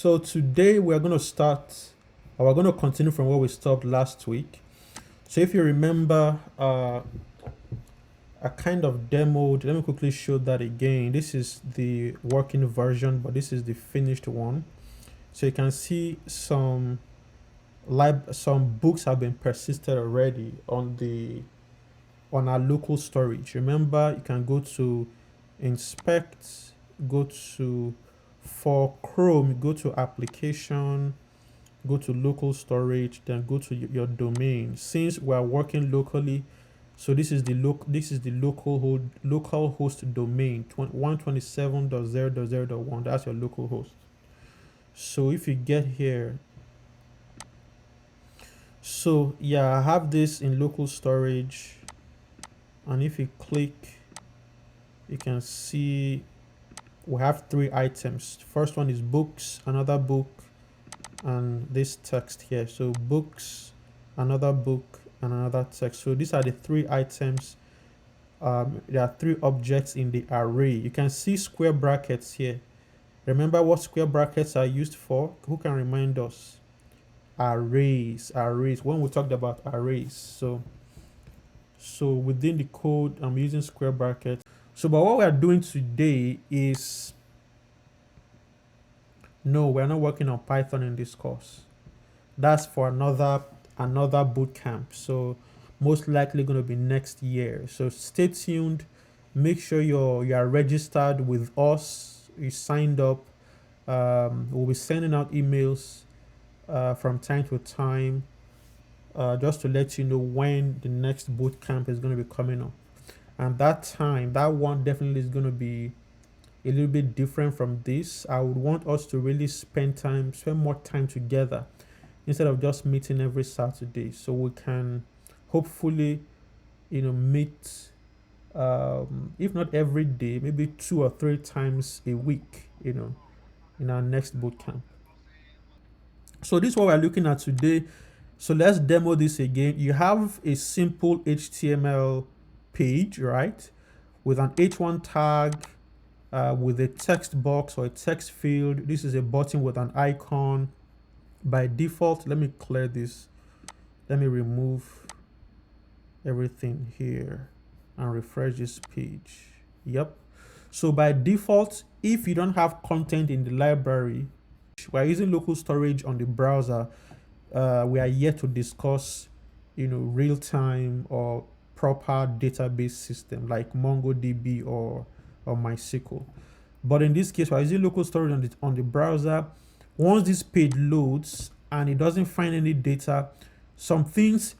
So today we're going to we're going to continue from where we stopped last week. So if you remember, I kind of demoed, let me quickly show that again. This is the working version, but this is the finished one. So you can see some books have been persisted already on our local storage. Remember, you can go to inspect, go to for Chrome, go to application, go to local storage, then go to your domain. Since we are working locally, so this is the local host domain 127.0.0.1. That's your local host. So if you get here, so yeah, I have this in local storage, and if you click, you can see we have 3 items. First one is books, another book, and this text here. So books, another book, and another text. So these are the 3 items. There are 3 objects in the array. You can see square brackets here. Remember what square brackets are used for? Who can remind us? Arrays. When we talked about arrays. So within the code, I'm using square brackets. So but what we are doing today is, no, we're not working on Python in this course. That's for another bootcamp. So most likely going to be next year. So stay tuned. Make sure you are registered with us. You signed up. We'll be sending out emails from time to time, just to let you know when the next bootcamp is going to be coming up. And that one definitely is going to be a little bit different from this. I would want us to really spend more time together instead of just meeting every Saturday, so we can hopefully meet, if not every day, maybe 2 or 3 times a week, in our next bootcamp. So this is what we're looking at today. So let's demo this again. You have a simple HTML page, right, with an h1 tag, with a text box or a text field. This is a button with an icon. By default, let me clear this. Let me remove everything here and refresh this page. Yep. So by default, if you don't have content in the library, we're using local storage on the browser. We are yet to discuss, real-time or proper database system like MongoDB or MySQL. But in this case, we're using local storage on the browser. Once this page loads and it doesn't find any data, some things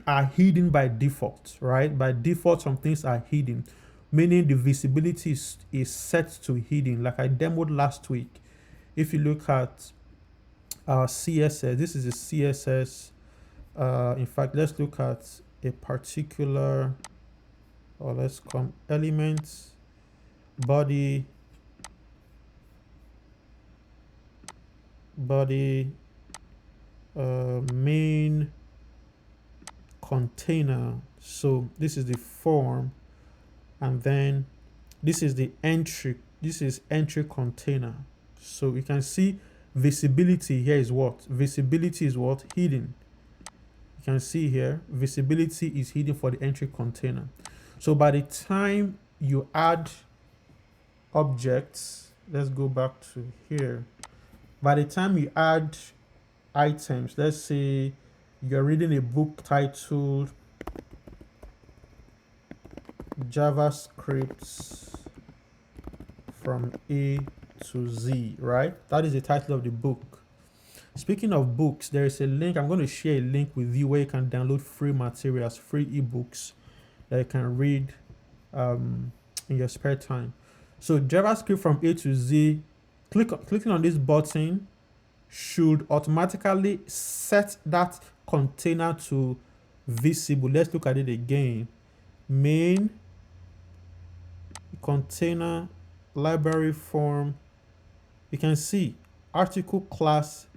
are hidden by default, right? By default, some things are hidden, meaning the visibility is set to hidden, like I demoed last week. If you look at our CSS, this is a CSS. In fact, let's look at a particular, or let's come elements, body, main, container. So this is the form, and then this is the entry. This is entry container. So you can see visibility here is what? Visibility is what? Hidden. You can see here, visibility is hidden for the entry container. So by the time you add objects, let's go back to here. By the time you add items, let's say you're reading a book titled JavaScript from A to Z, right? That is the title of the book. Speaking of books, there is a link. I'm going to share a link with you where you can download free materials, free ebooks that you can read in your spare time. So JavaScript from A to Z, clicking on this button should automatically set that container to visible. Let's look at it again. Main, container, library form. You can see article class.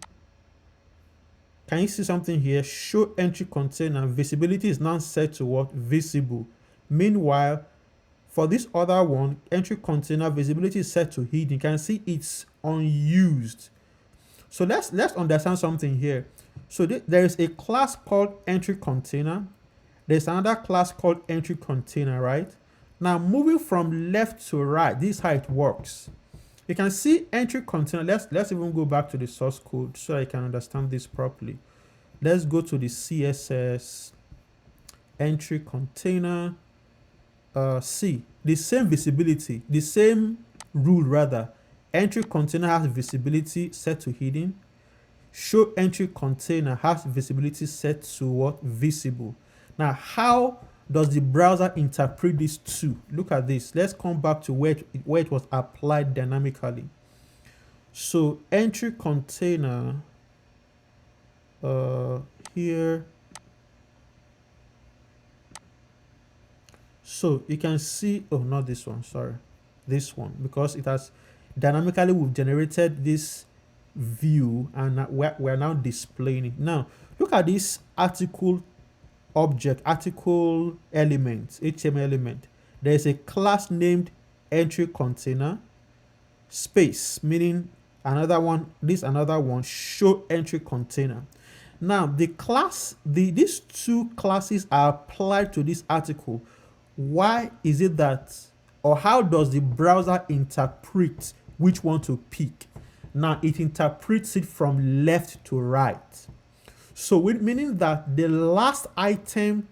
Can you see something here? Show entry container. Visibility is now set to what? Visible. Meanwhile, for this other one, entry container visibility is set to hidden. You can see it's unused. So let's understand something here. So there is a class called entry container. There's another class called entry container, right? Now moving from left to right, this is how it works. You can see entry container. Let's even go back to the source code so I can understand this properly. Let's go to the CSS entry container. See, the same visibility, the same rule rather. Entry container has visibility set to hidden. Show entry container has visibility set to what? Visible. Now, how does the browser interpret these two? Look at this. Let's come back to where it was applied dynamically. So entry container here. So you can see, oh, not this one, sorry, this one, because it has dynamically, we've generated this view and we're now displaying it. Now look at this article object, article element, HTML element. There's a class named entry container space, meaning another one, this another one, show entry container. Now the class, these two classes are applied to this article. Why is it that, or how does the browser interpret which one to pick? Now it interprets it from left to right. So meaning that the last item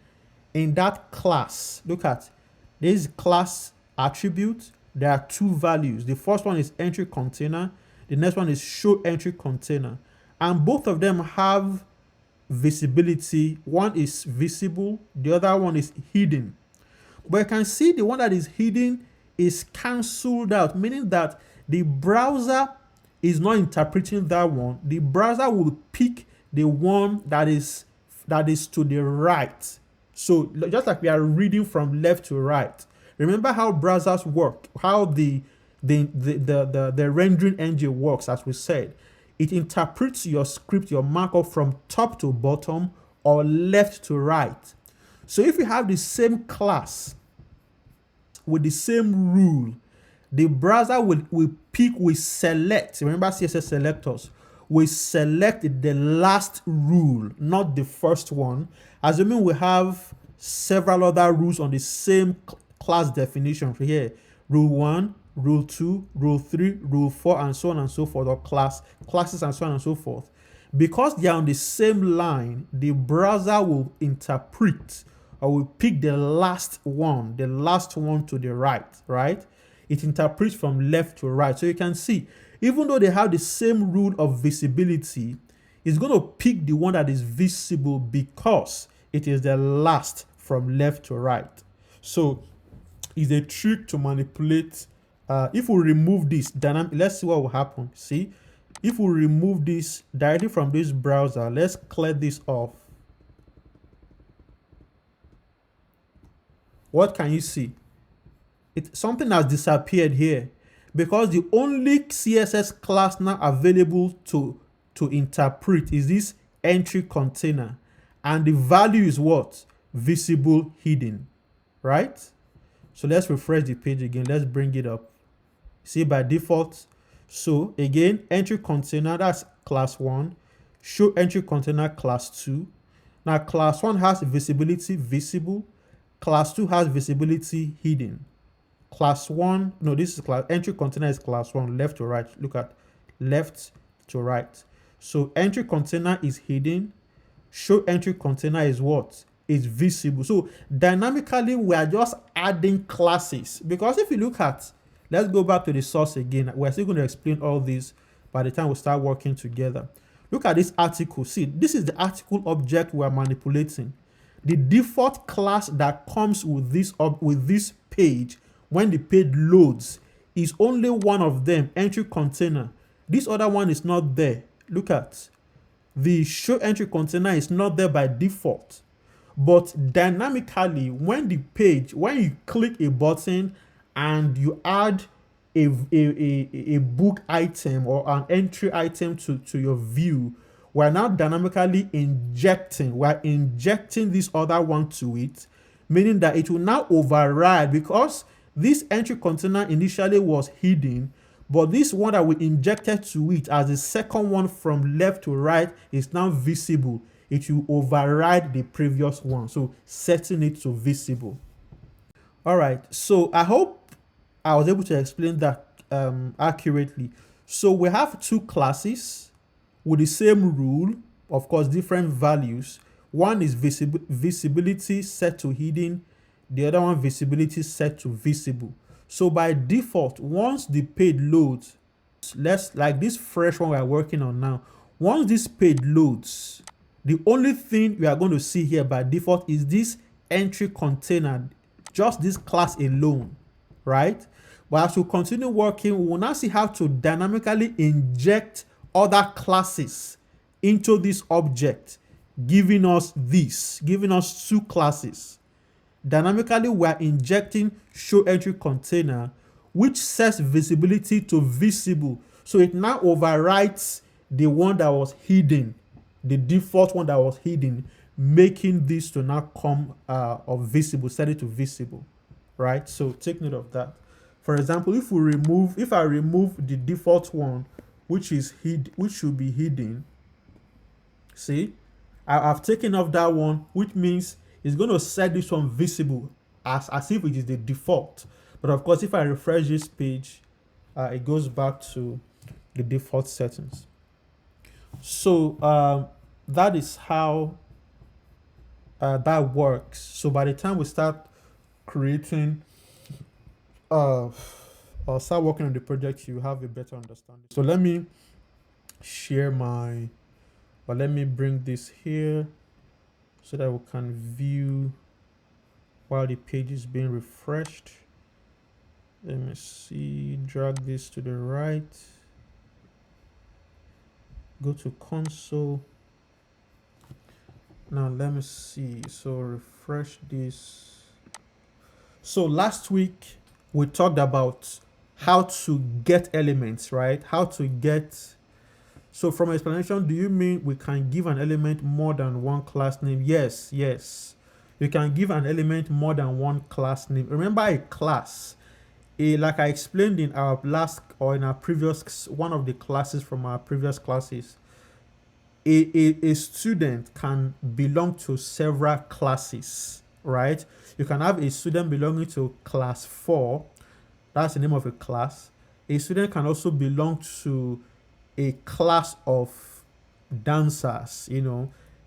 in that class, look at this class attribute, there are two values. The first one is entry container, the next one is show entry container. And both of them have visibility. One is visible, the other one is hidden. But you can see the one that is hidden is cancelled out, meaning that the browser is not interpreting that one. The browser will pick the one that is to the right. So just like we are reading from left to right. Remember how browsers work, how the rendering engine works, as we said. It interprets your script, your markup from top to bottom or left to right. So if you have the same class with the same rule, the browser will select, remember CSS selectors, we select the last rule, not the first one, assuming we have several other rules on the same class definition for here. Rule 1, rule 2, rule 3, rule 4, and so on and so forth, or classes and so on and so forth. Because they are on the same line, the browser will interpret or will pick the last one to the right? It interprets from left to right. So you can see, even though they have the same rule of visibility, it's going to pick the one that is visible because it is the last from left to right. So it's a trick to manipulate. If we remove this dynamic, let's see what will happen. See, if we remove this directly from this browser, let's clear this off. What can you see? Something has disappeared here, because the only CSS class now available to interpret is this entry container, and the value is what? Visible hidden, right? So let's refresh the page again. Let's bring it up. See, by default, so again, entry container, that's class 1. Show entry container, class 2. Now class 1 has visibility visible. Class 2 has visibility hidden. Class 1, no, this is class, entry container is class 1, left to right. Look at left to right. So entry container is hidden. Show entry container is what? Is visible. So dynamically, we are just adding classes, because if you look at, let's go back to the source again. We're still going to explain all this by the time we start working together. Look at this article. See, this is the article object we're manipulating. The default class that comes with this page when the page loads is only one of them, entry container. This other one is not there. Look at the show entry container is not there by default. But dynamically, when you click a button and you add a book item or an entry item to your view, we're now dynamically injecting this other one to it, meaning that it will now override, because this entry container initially was hidden, But this one that we injected to it as the second one from left to right is now visible. It will override the previous one. So setting it to visible. All right. So I hope I was able to explain that accurately. So we have two classes with the same rule, of course, different values. One is visibility set to hidden, the other one visibility set to visible. So by default, once the page loads, let's like this fresh one we are working on now, once this page loads, the only thing we are going to see here by default is this entry container, just this class alone, right? But as we continue working, we will now see how to dynamically inject other classes into this object, giving us two classes. Dynamically, we are injecting show entry container, which sets visibility to visible. So it now overwrites the one that was hidden, the default one that was hidden, making this to now come of visible, set it to visible, right? So take note of that. For example, if I remove the default one, which should be hidden, see, I've taken off that one, which means it's going to set this one visible as if it is the default. But of course, if I refresh this page, it goes back to the default settings. So that is how that works. So by the time we start creating or start working on the project, you have a better understanding. So let me let me bring this here so that we can view while the page is being refreshed. Let me see, drag this to the right, go to console. Now let me see, so refresh this. So last week we talked about how to get elements, right? So from explanation, do you mean we can give an element more than one class name? Yes. You can give an element more than one class name. Remember a class, like I explained in our previous, one of the classes from our previous classes, a student can belong to several classes, right? You can have a student belonging to class 4. That's the name of a class. A student can also belong to a class of dancers.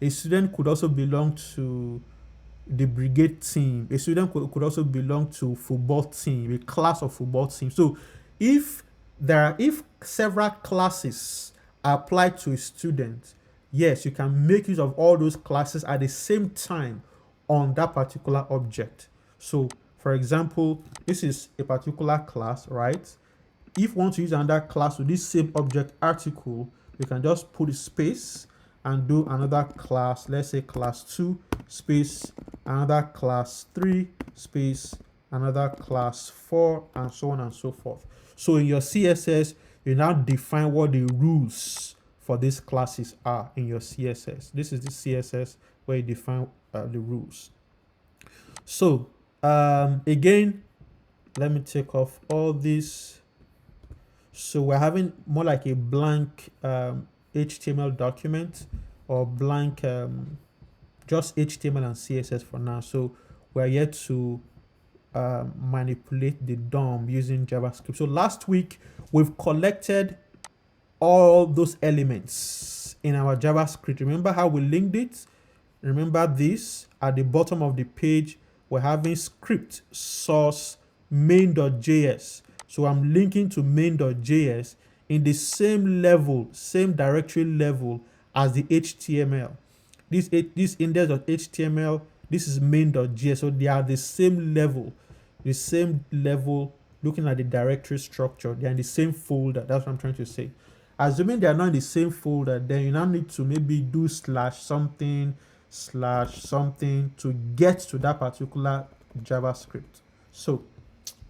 A student could also belong to the brigade team. A student could also belong to football team, a class of football team. So if several classes are applied to a student, yes, you can make use of all those classes at the same time on that particular object. So for example, this is a particular class, right? If you want to use another class with this same object article, you can just put a space and do another class, let's say class 2 space, another class 3 space, another class 4, and so on and so forth. So in your CSS, you now define what the rules for these classes are in your CSS. This is the CSS where you define the rules. So again, let me take off all this. So we're having more like a blank HTML document, or blank just HTML and CSS for now. So we're yet to manipulate the DOM using JavaScript. So last week we've collected all those elements in our JavaScript. Remember how we linked it? Remember this at the bottom of the page, we're having script source main.js. So I'm linking to main.js in the same level, same directory level as the HTML. This index.html, this is main.js. So they are the same level, looking at the directory structure. They are in the same folder. That's what I'm trying to say. Assuming they are not in the same folder, then you now need to maybe do /something to get to that particular JavaScript. So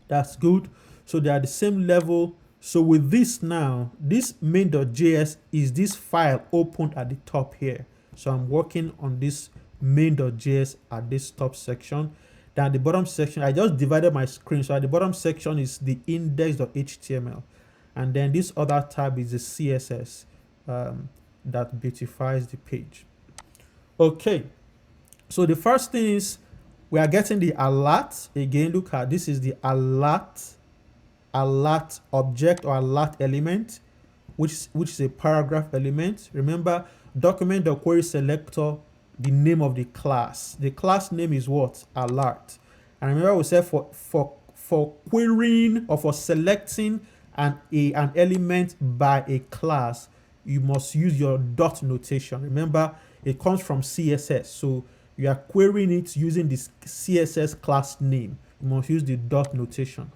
that's good. So they are the same level. So with this now, this main.js is this file opened at the top here. So I'm working on this main.js at this top section. Then at the bottom section, I just divided my screen. So at the bottom section is the index.html. And then this other tab is the CSS that beautifies the page. Okay, so the first thing is we are getting the alert. Again, look at this is the alert object or alert element, which is a paragraph element. Remember, document.query selector, the name of the class. The class name is what? Alert. And remember we said for querying or for selecting an element by a class, you must use your dot notation. Remember, it comes from CSS, so you are querying it using this CSS class name. You must use the dot notation.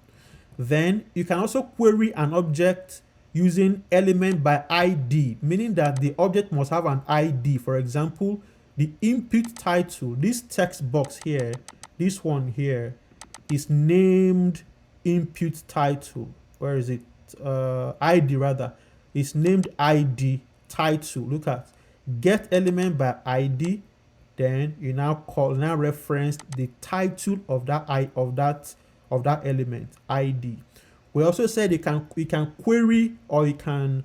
Then you can also query an object using element by ID, meaning that the object must have an ID. For example, the input title, this text box here, this one here, is named input title. Where is it? ID rather. It's named ID title. Look at get element by ID. Then you now reference the title of that element ID. We also said you can query or you can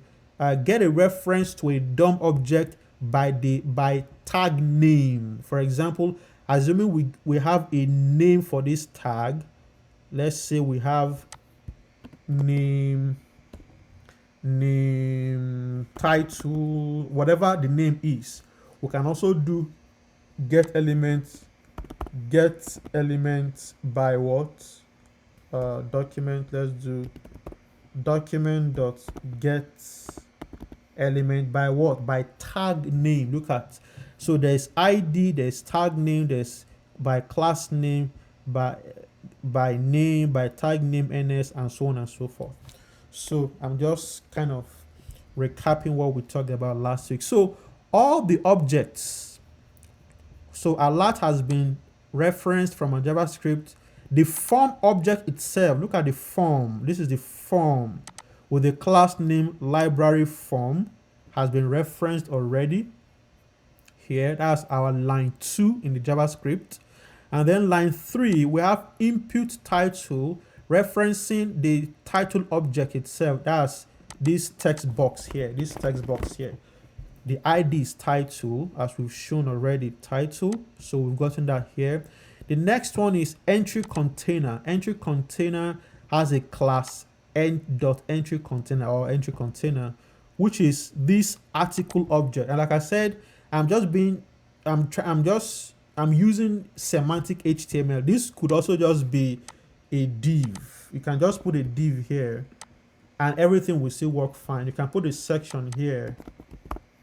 get a reference to a DOM object by tag name. For example, assuming we have a name for this tag, let's say we have name title, whatever the name is. We can also do get elements by what? Document, let's do document.get element by what? By tag name. Look at, so there's ID, there's tag name, there's by class name, by name, by tag name ns, and so on and so forth. So I'm just kind of recapping what we talked about last week. So all the objects, so alert has been referenced from a JavaScript. The form object itself, look at the form. This is the form with the class name library form, has been referenced already here. That's our line 2 in the JavaScript. And then line 3, we have input title referencing the title object itself. That's this text box here. The ID is title, as we've shown already, title. So we've gotten that here. The next one is entry container. Entry container has a class entry container, which is this article object. And like I said, I'm using semantic HTML. This could also just be a div. You can just put a div here and everything will still work fine. You can put a section here,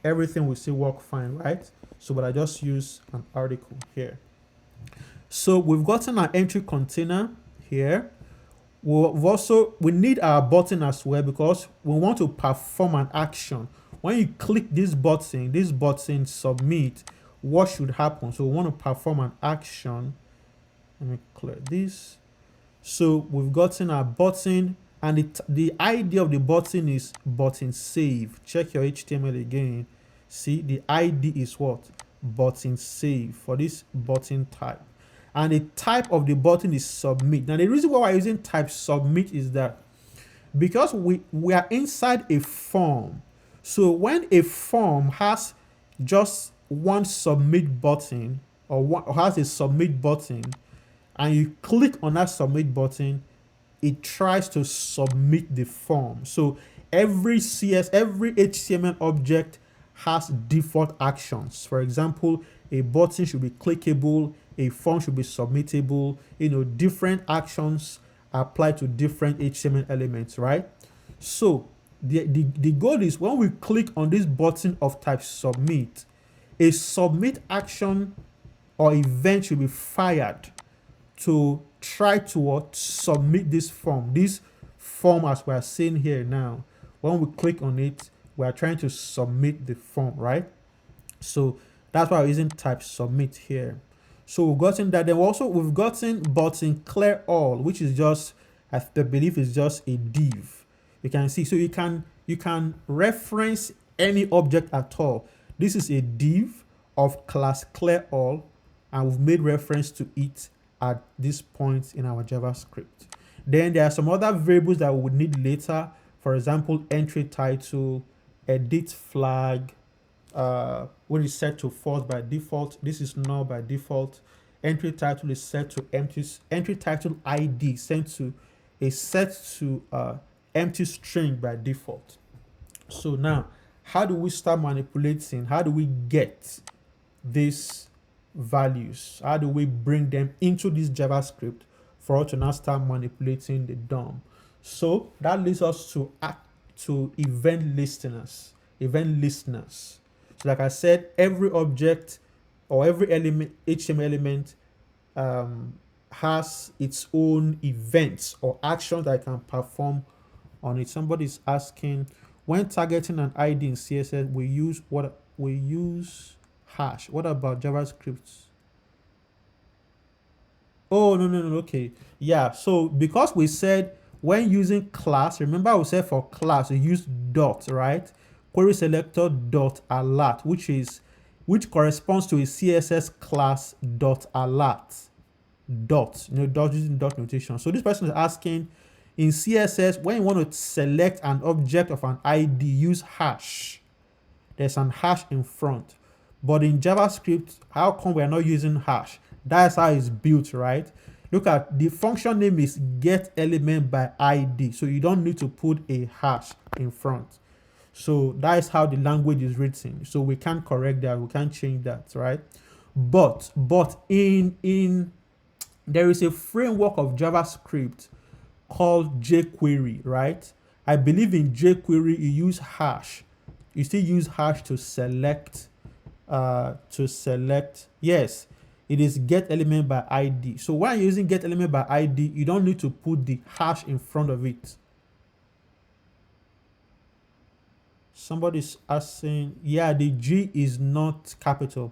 everything will still work fine, right? So, but I just use an article here. So we've gotten our entry container here. We need our button as well, because we want to perform an action. When you click this button submit, what should happen? So we want to perform an action. Let me clear this. So we've gotten our button, and the ID of the button is button save. Check your HTML again. See, the ID is what? Button save for this button type. And the type of the button is submit. Now the reason why we're using type submit is that because we are inside a form. So when a form has just one submit button or has a submit button, and you click on that submit button, it tries to submit the form. So every HTML object has default actions. For example, a button should be clickable, a form should be submittable. Different actions apply to different HTML elements, right? So the goal is when we click on this button of type submit, a submit action or event should be fired to try to submit this form. This form, as we are seeing here now, when we click on it, we are trying to submit the form, right? So that's why we're using type submit here. So we've gotten that. Then also we've gotten button clear all, which is just, I believe, is just a div. You can see, so you can reference any object at all. This is a div of class clear all, and we've made reference to it at this point in our JavaScript. Then there are some other variables that we would need later, For example, entry title, edit flag, what is set to false by default. This is null by default. Entry title is set to empty. Entry title ID is set to empty string by default. So now, how do we start manipulating? How do we get these values? How do we bring them into this JavaScript for us to now start manipulating the DOM? So that leads us to event listeners. Event listeners. So like I said, every object or every element, HTML element, has its own events or actions that I can perform on it. Somebody's asking, when targeting an ID in CSS, we use hash. What about JavaScript? Oh, no, okay. Yeah, so because we said when using class, remember we said for class, we use dot, right? Query selector dot alert, which corresponds to a CSS class dot alert. Dot, dot using dot notation. So this person is asking, in CSS, when you want to select an object of an ID, use hash. There's an hash in front. But in JavaScript, how come we're not using hash? That's how it's built, right? Look at the function name is get element by ID. So you don't need to put a hash in front. So that is how the language is written. So we can't correct that. We can't change that, right? But in there is a framework of JavaScript called jQuery, right? I believe in jQuery you use hash. You still use hash to select. Yes, it is get element by ID. So when you're using get element by ID, you don't need to put the hash in front of it. Somebody's asking, yeah, the G is not capital.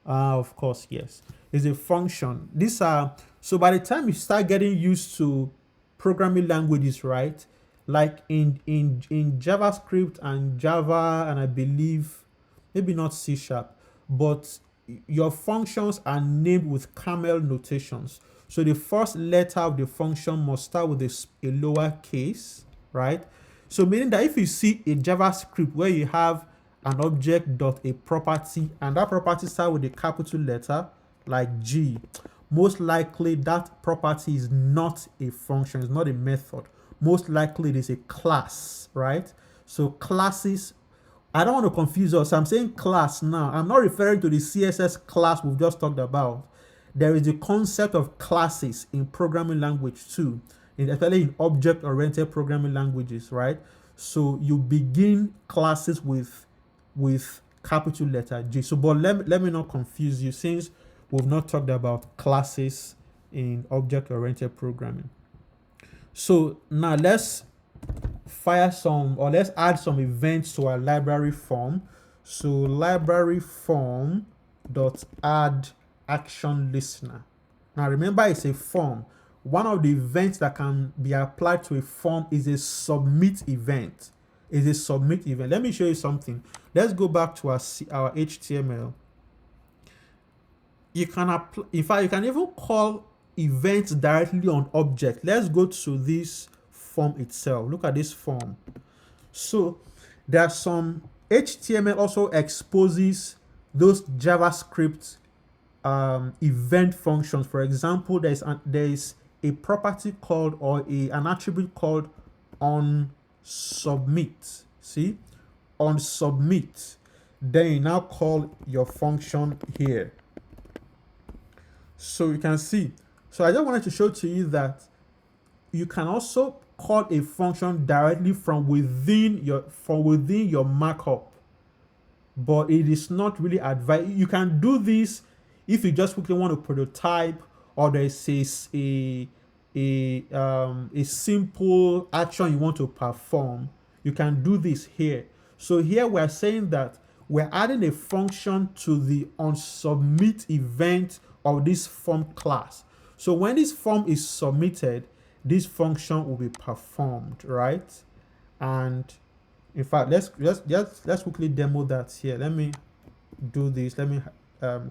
Of course, yes. It's a function. These are, so by the time you start getting used to programming languages, right? Like in JavaScript and Java, and I believe maybe not C#, but your functions are named with camel notations. So the first letter of the function must start with a lower case, right? So meaning that if you see a JavaScript where you have an object dot a property and that property starts with a capital letter like G, most likely that property is not a function, it's not a method. Most likely it is a class, right? So classes, I don't want to confuse us. I'm saying class now. I'm not referring to the CSS class we've just talked about. There is the concept of classes in programming language too, especially in object-oriented programming languages, right? So you begin classes with capital letter G. So, but let me not confuse you since we've not talked about classes in object-oriented programming. So now let's add some events to our library form. So library form dot add action listener. Now remember, it's a form. One of the events that can be applied to a form is a submit event. Let me show you something. Let's go back to our HTML. You can in fact, you can even call events directly on object. Let's go to this form itself. Look at this form. So there's some HTML also exposes those JavaScript event functions. For example, there's a property called or an attribute called on submit. See, on submit. Then you now call your function here. So you can see. So I just wanted to show to you that you can also call a function directly from within your markup, but it is not really advised. You can do this if you just quickly want to prototype, or there's a simple action you want to perform. You can do this here. So here we're saying that we're adding a function to the onSubmit event of this form class. So when this form is submitted, this function will be performed, right? And in fact, let's quickly demo that here. Let me do this. Let me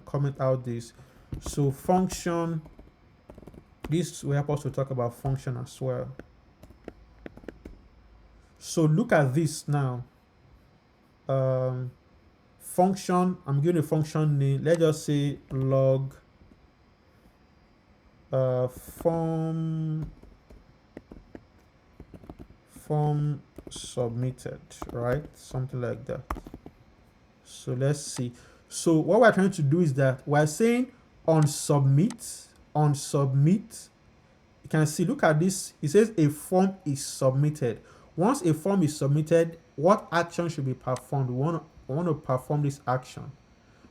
comment out this. So function, this will help us to talk about function as well. So look at this now. Function, I'm giving a function name. Let's just say log form submitted, right? Something like that. So let's see. So what we're trying to do is that we're saying on submit, you can see, look at this. It says a form is submitted. Once a form is submitted, what action should be performed? We want to perform this action.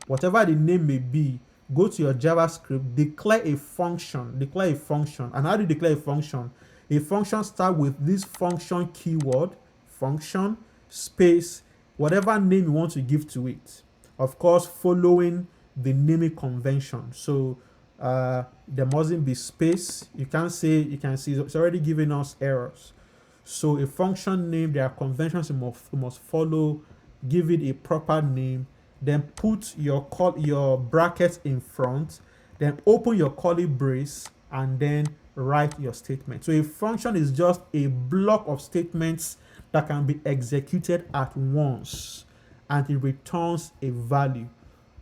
Whatever the name may be, go to your JavaScript, declare a function. And how do you declare a function? A function starts with this function keyword, function, space, whatever name you want to give to it. Of course, following the naming convention. So there mustn't be space. You can see it's already giving us errors. So a function name, there are conventions you must follow. Give it a proper name. Then put your brackets in front. Then open your curly brace and then write your statement. So a function is just a block of statements that can be executed at once, and it returns a value.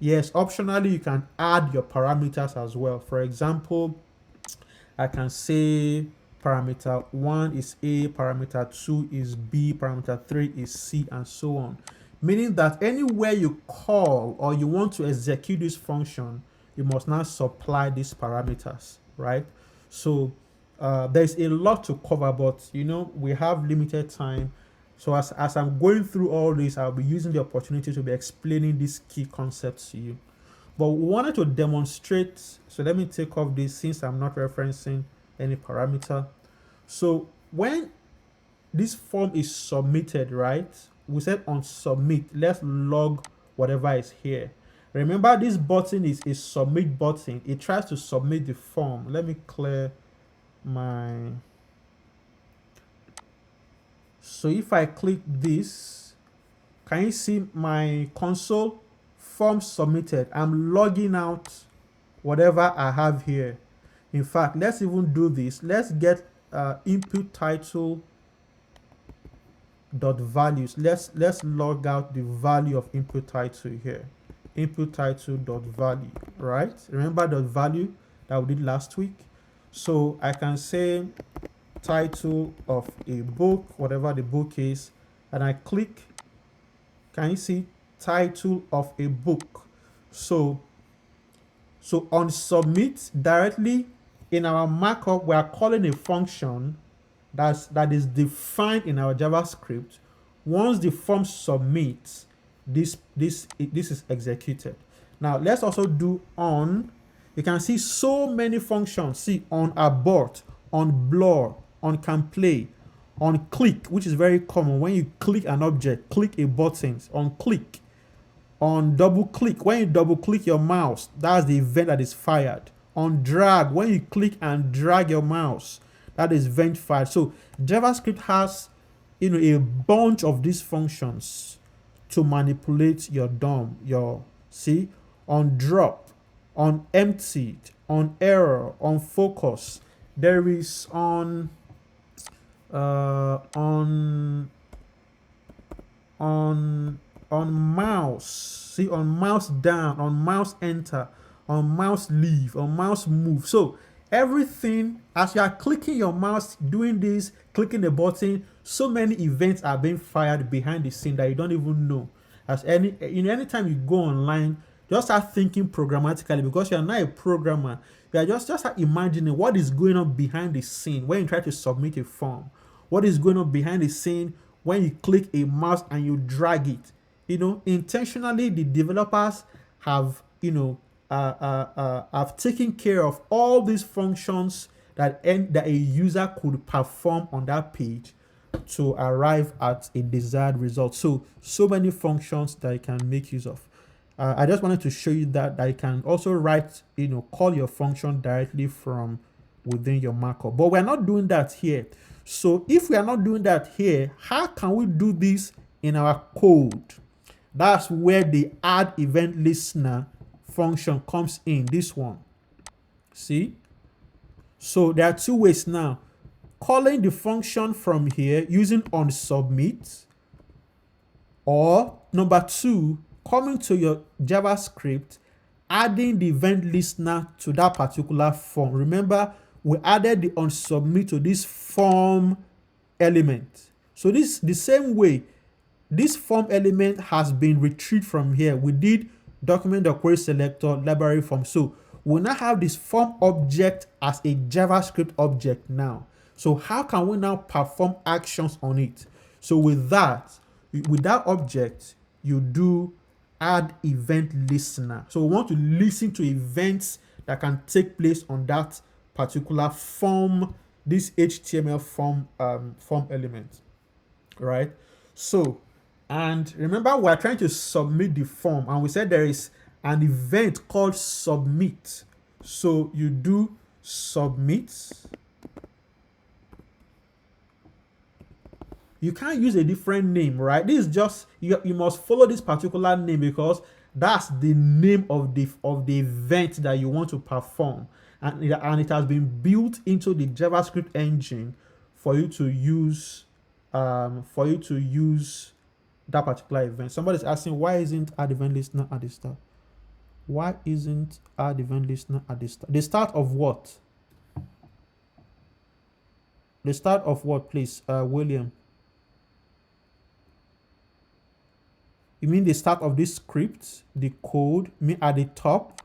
Yes, optionally you can add your parameters as well. For example, I can say parameter 1 is A, parameter 2 is B, parameter 3 is C, and so on. Meaning that anywhere you call or you want to execute this function, you must now supply these parameters, right? So there's a lot to cover, but we have limited time. So as I'm going through all this, I'll be using the opportunity to be explaining these key concepts to you. But we wanted to demonstrate, so let me take off this since I'm not referencing any parameter. So when this form is submitted, right? We said on submit, let's log whatever is here. Remember, this button is a submit button. It tries to submit the form. Let me clear my... So if I click this, can you see my console? Form submitted. I'm logging out whatever I have here. In fact, let's even do this. Let's get input title dot values. Let's log out the value of input title here. Input title dot value, right? Remember the value that we did last week? So I can say title of a book, whatever the book is, and I click. Can you see title of a book? So on submit, directly in our markup, we are calling a function that is defined in our JavaScript. Once the form submits, this is executed. Now let's also do on. You can see so many functions. See, on abort, on blur, on can play, on click, which is very common. When you click an object, click a button, on click, on double click. When you double click your mouse, that's the event that is fired. On drag, when you click and drag your mouse, that is event fired. So JavaScript has a bunch of these functions to manipulate your DOM. See, on drop, on empty, on error, on focus. There is on mouse. See, on mouse down, on mouse enter, on mouse leave, on mouse move. So everything, as you are clicking your mouse, doing this, clicking the button, so many events are being fired behind the scene that you don't even know. Anytime you go online, just start thinking programmatically, because you are not a programmer. You are just start imagining what is going on behind the scene when you try to submit a form. What is going on behind the scene when you click a mouse and you drag it. Intentionally, the developers have have taken care of all these functions that a user could perform on that page to arrive at a desired result. So many functions that you can make use of. I just wanted to show you that you can also write, call your function directly from within your markup. But we're not doing that here. So if we are not doing that here, how can we do this in our code? That's where the add event listener function comes in, this one. See? So there are two ways now. calling the function from here using onSubmit, or number 2, coming to your JavaScript, adding the event listener to that particular form. Remember, we added the onSubmit to this form element. So this the same way this form element has been retrieved from here. We did document.query selector library form. So we now have this form object as a JavaScript object now. So how can we now perform actions on it? So with that object, you do add event listener. So we want to listen to events that can take place on that particular form, this HTML form element, right? So, and remember, we're trying to submit the form, and we said there is an event called submit. So you do submit. You can't use a different name, right? This is just, you must follow this particular name because that's the name of the event that you want to perform, and it has been built into the JavaScript engine for you to use that particular event. Somebody's asking, why isn't add event listener at the start? Why isn't add event listener at the start? The start of what? The start of what, please, William? You mean the start of this script, the code, me at the top,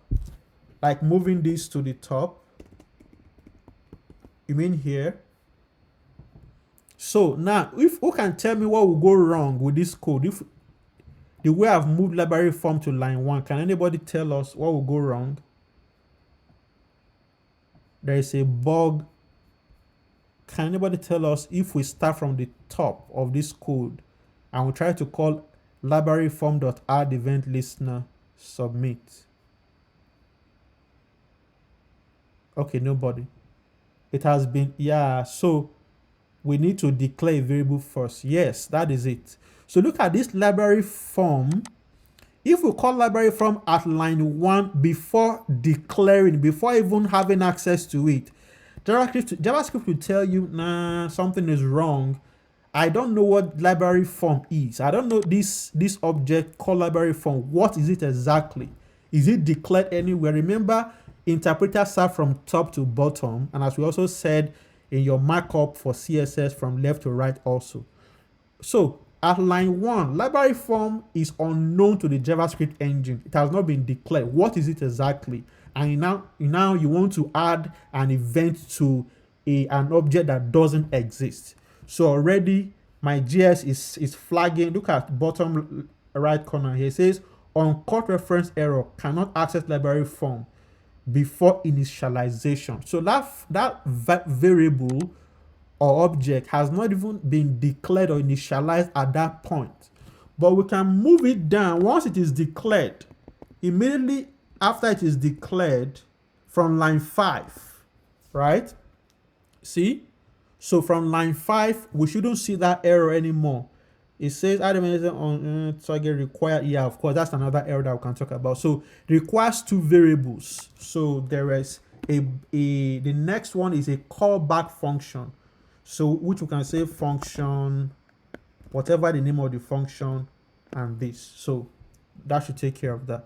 like moving this to the top? You mean here? So now, if who can tell me what will go wrong with this code? If the way I've moved library form to line 1, can anybody tell us what will go wrong? There is a bug. Can anybody tell us if we start from the top of this code and we try to call library form.add event listener submit? Okay, nobody. It has been, yeah, so we need to declare a variable first. Yes, that is it. So look at this library form. If we call library form at line 1 before declaring, before even having access to it, JavaScript will tell you, nah, something is wrong. I don't know what library form is. I don't know this object called library form. What is it exactly? Is it declared anywhere? Remember, interpreters start from top to bottom, and as we also said in your markup for CSS, from left to right also. So at line 1, library form is unknown to the JavaScript engine. It has not been declared. What is it exactly? And now you want to add an event to an object that doesn't exist. So already my JS is flagging. Look at bottom right corner here. It says on cut reference error, cannot access library form before initialization. So that variable or object has not even been declared or initialized at that point. But we can move it down once it is declared. Immediately after it is declared, from line 5, right? See? So from line 5, we shouldn't see that error anymore. It says add on target required. Yeah, of course, that's another error that we can talk about. So it requires 2 variables. So there is the next one is a callback function. So which we can say function, whatever the name of the function, and this. So that should take care of that.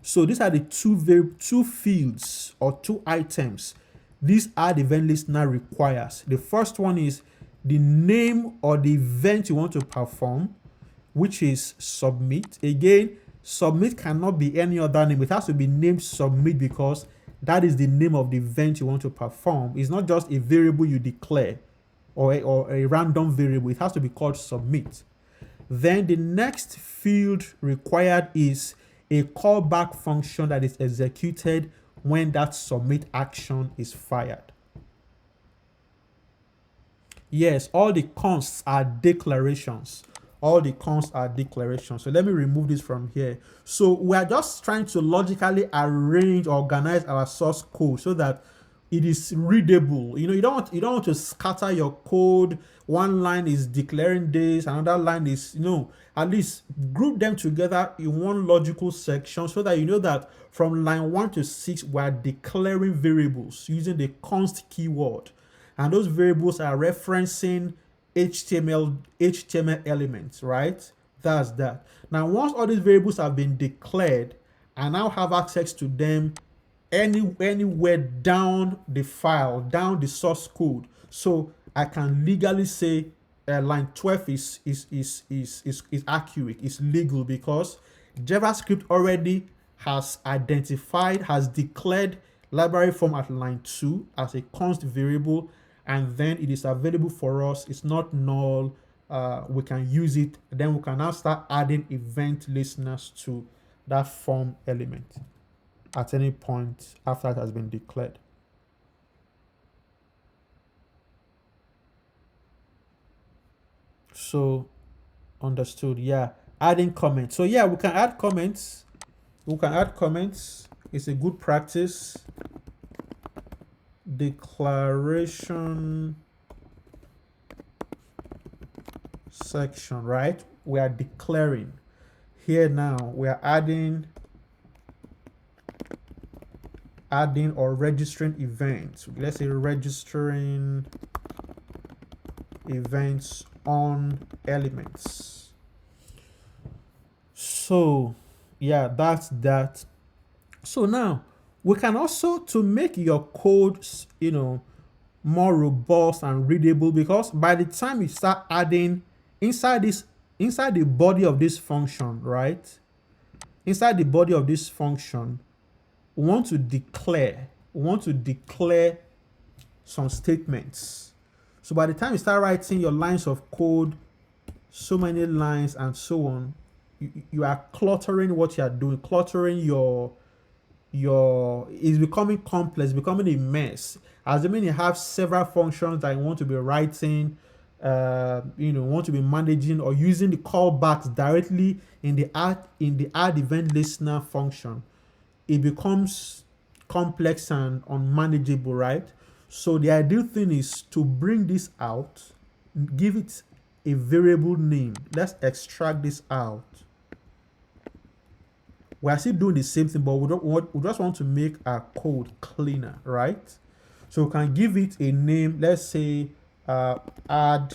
So these are the two fields or 2 items this add event listener requires. The first one is the name or the event you want to perform, which is submit. Again, submit cannot be any other name. It has to be named submit because that is the name of the event you want to perform. It's not just a variable you declare or a random variable. It has to be called submit. Then the next field required is a callback function that is executed when that submit action is fired. Yes, all the consts are declarations. All the consts are declarations. So let me remove this from here. So we are just trying to logically arrange, organize our source code so that it is readable. You don't want to scatter your code. One line is declaring this, another line is, at least group them together in one logical section so that you know that from line 1 to 6 we are declaring variables using the const keyword. and those variables are referencing HTML elements, right? That's that. Now, once all these variables have been declared, I now have access to them anywhere down the file, down the source code. So I can legally say line 12 is accurate, is legal, because JavaScript already has identified, has declared library form at line 2 as a const variable, and then it is available for us. It's not null. We can use it. Then we can now start adding event listeners to that form element at any point after it has been declared. So, understood. Yeah, adding comments. So yeah, we can add comments. It's a good practice. Declaration section, right? We are declaring. Here now, we are adding or registering events. Let's say registering events on elements. So yeah, that's that. So now we can also, to make your code, more robust and readable, because by the time you start adding inside the body of this function, right? Inside the body of this function, we want to declare some statements. So by the time you start writing your lines of code, so many lines and so on, you are cluttering what you are doing, cluttering your it's becoming complex, becoming a mess. As I mean, you have several functions that you want to be writing, want to be managing, or using the callbacks directly in the add event listener function. It becomes complex and unmanageable, right? So the ideal thing is to bring this out, give it a variable name. Let's extract this out. We are still doing the same thing, but we just want to make our code cleaner, right? So we can give it a name. Let's say add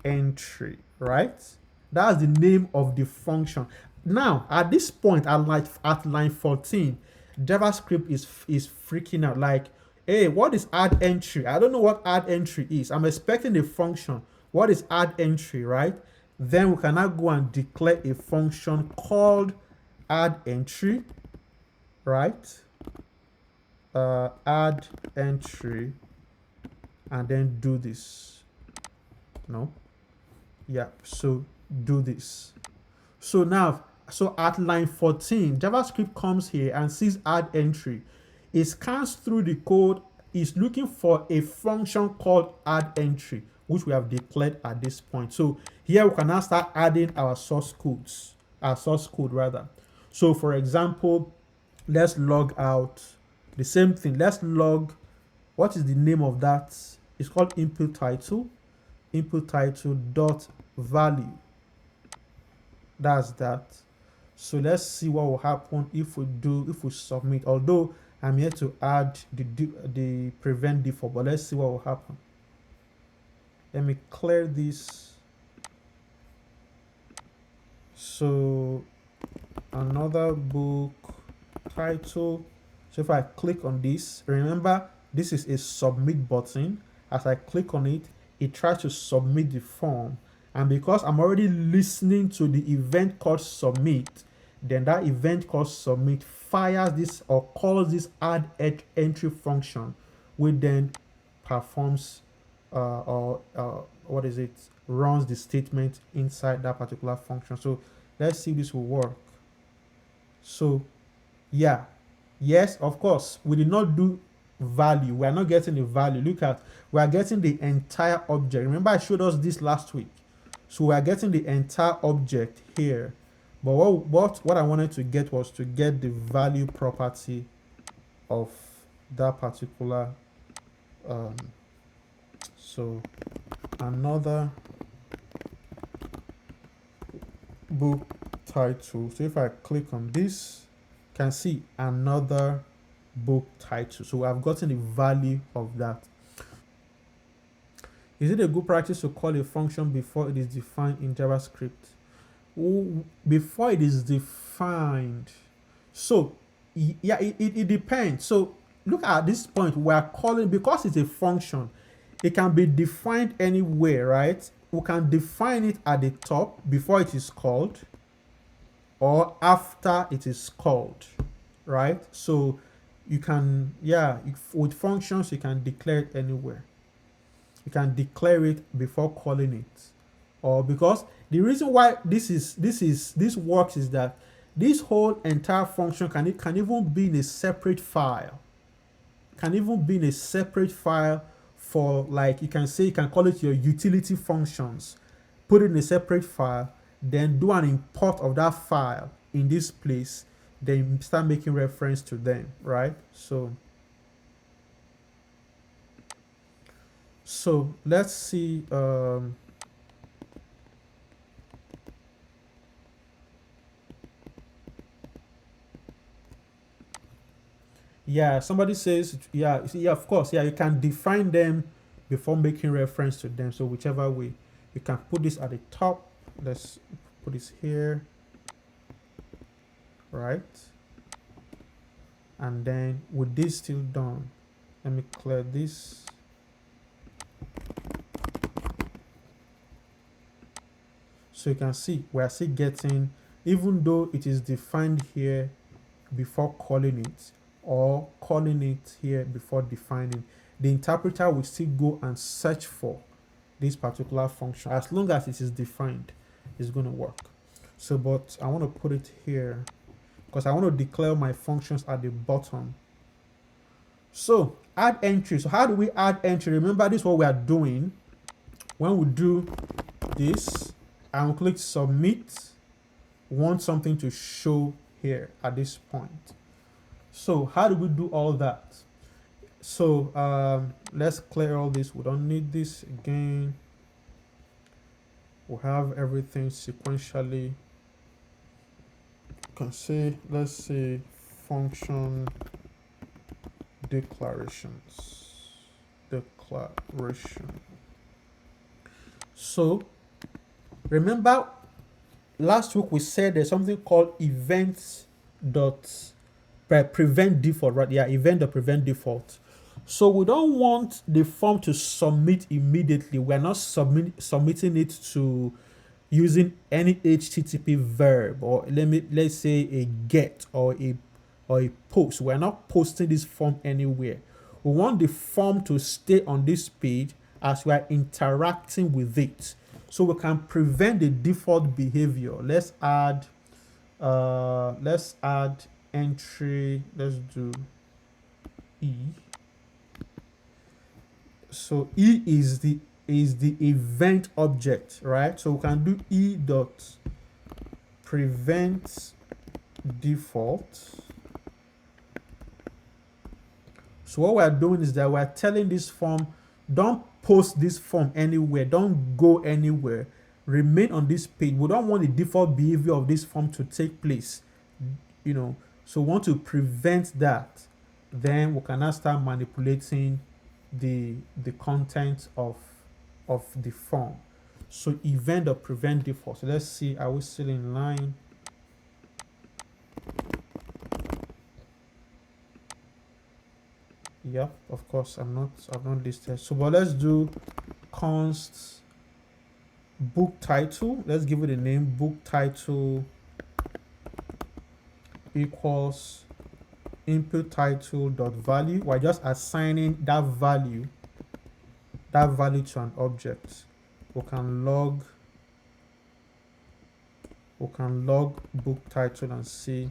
entry, right? That's the name of the function. Now, at this point, at line 14, JavaScript is freaking out. Like, hey, what is add entry? I don't know what add entry is. I'm expecting a function. What is add entry, right? Then we can now go and declare a function called add entry, right? Add entry, and then do this. No? Yeah, so do this. So now, at line 14, JavaScript comes here and sees add entry. It scans through the code, is looking for a function called add entry, which we have declared at this point. So here we can now start adding our source code rather. So for example, let's log out the same thing. Let's log, what is the name of that? It's called input title dot value. That's that. So let's see what will happen if we submit. Although I'm here to add the prevent default, but let's see what will happen. Let me clear this. So another book title. So if I click on this, remember this is a submit button. As I click on it, it tries to submit the form, and because I'm already listening to the event called submit, then that event called submit fires this or calls this add entry function, which then performs runs the statement inside that particular function. So let's see if this will work. So yeah, yes, of course, we did not do value. We are not getting the value. Look at, we are getting the entire object. Remember I showed us this last week. So we are getting the entire object here. But what I wanted to get was to get the value property of that particular so another book title. So if I click on this, you can see another book title. So I've gotten the value of that. Is it a good practice to call a function before it is defined in JavaScript? Before it is defined. So yeah, it depends. So look at this point, we are calling, because it's a function, it can be defined anywhere, right? We can define it at the top before it is called, or after it is called, right? So you can, yeah, with functions you can declare it anywhere. You can declare it before calling it, or because the reason why this works is that this whole entire function can even be in a separate file. Can even be in a separate file for, like, you can say, you can call it your utility functions. Put it in a separate file, then do an import of that file in this place, then start making reference to them, right? So let's see. Yeah, somebody says, yeah, yeah, of course, yeah, you can define them before making reference to them. So whichever way, you can put this at the top. Let's put this here, right? And then with this still done, let me clear this. So you can see we are still getting, even though it is defined here before calling it, or calling it here before defining, the interpreter will still go and search for this particular function. As long as it is defined, it's going to work. So, but I want to put it here because I want to declare my functions at the bottom. So add entry. So how do we add entry? Remember, this is what we are doing. When we do this and we click submit, we want something to show here at this point. So how do we do all that? So let's clear all this. We don't need this again. We'll have everything sequentially. You can say, let's say, function declarations. Declaration. So remember, last week we said there's something called events dot prevent default, right? Yeah, event dot prevent default. So we don't want the form to submit immediately. We're not submitting it to using any HTTP verb, or let's say a get or a post. We're not posting this form anywhere. We want the form to stay on this page as we are interacting with it, so we can prevent the default behavior. Let's add entry. Let's do E. So E is the event object, right? So we can do E dot prevent default. So what we're doing is that we're telling this form, don't post this form anywhere, don't go anywhere, remain on this page. We don't want the default behavior of this form to take place, so we want to prevent that. Then we can now start manipulating the content of the form. So event or prevent default. So let's see, are we still in line? Yep, of course I've not listed. So but let's do const book title. Let's give it a name, book title equals input title dot value. We're just assigning that value to an object. We can log book title and see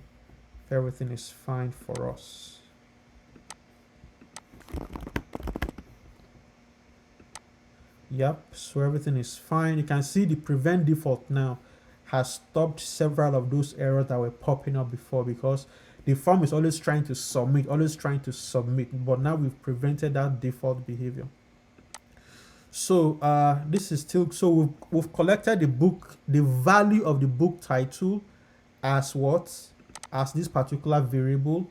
if everything is fine for us. Yep, so everything is fine. You can see the prevent default now has stopped several of those errors that were popping up before, because the form is always trying to submit, but now we've prevented that default behavior. So this is still, so we've collected the value of the book title as this particular variable.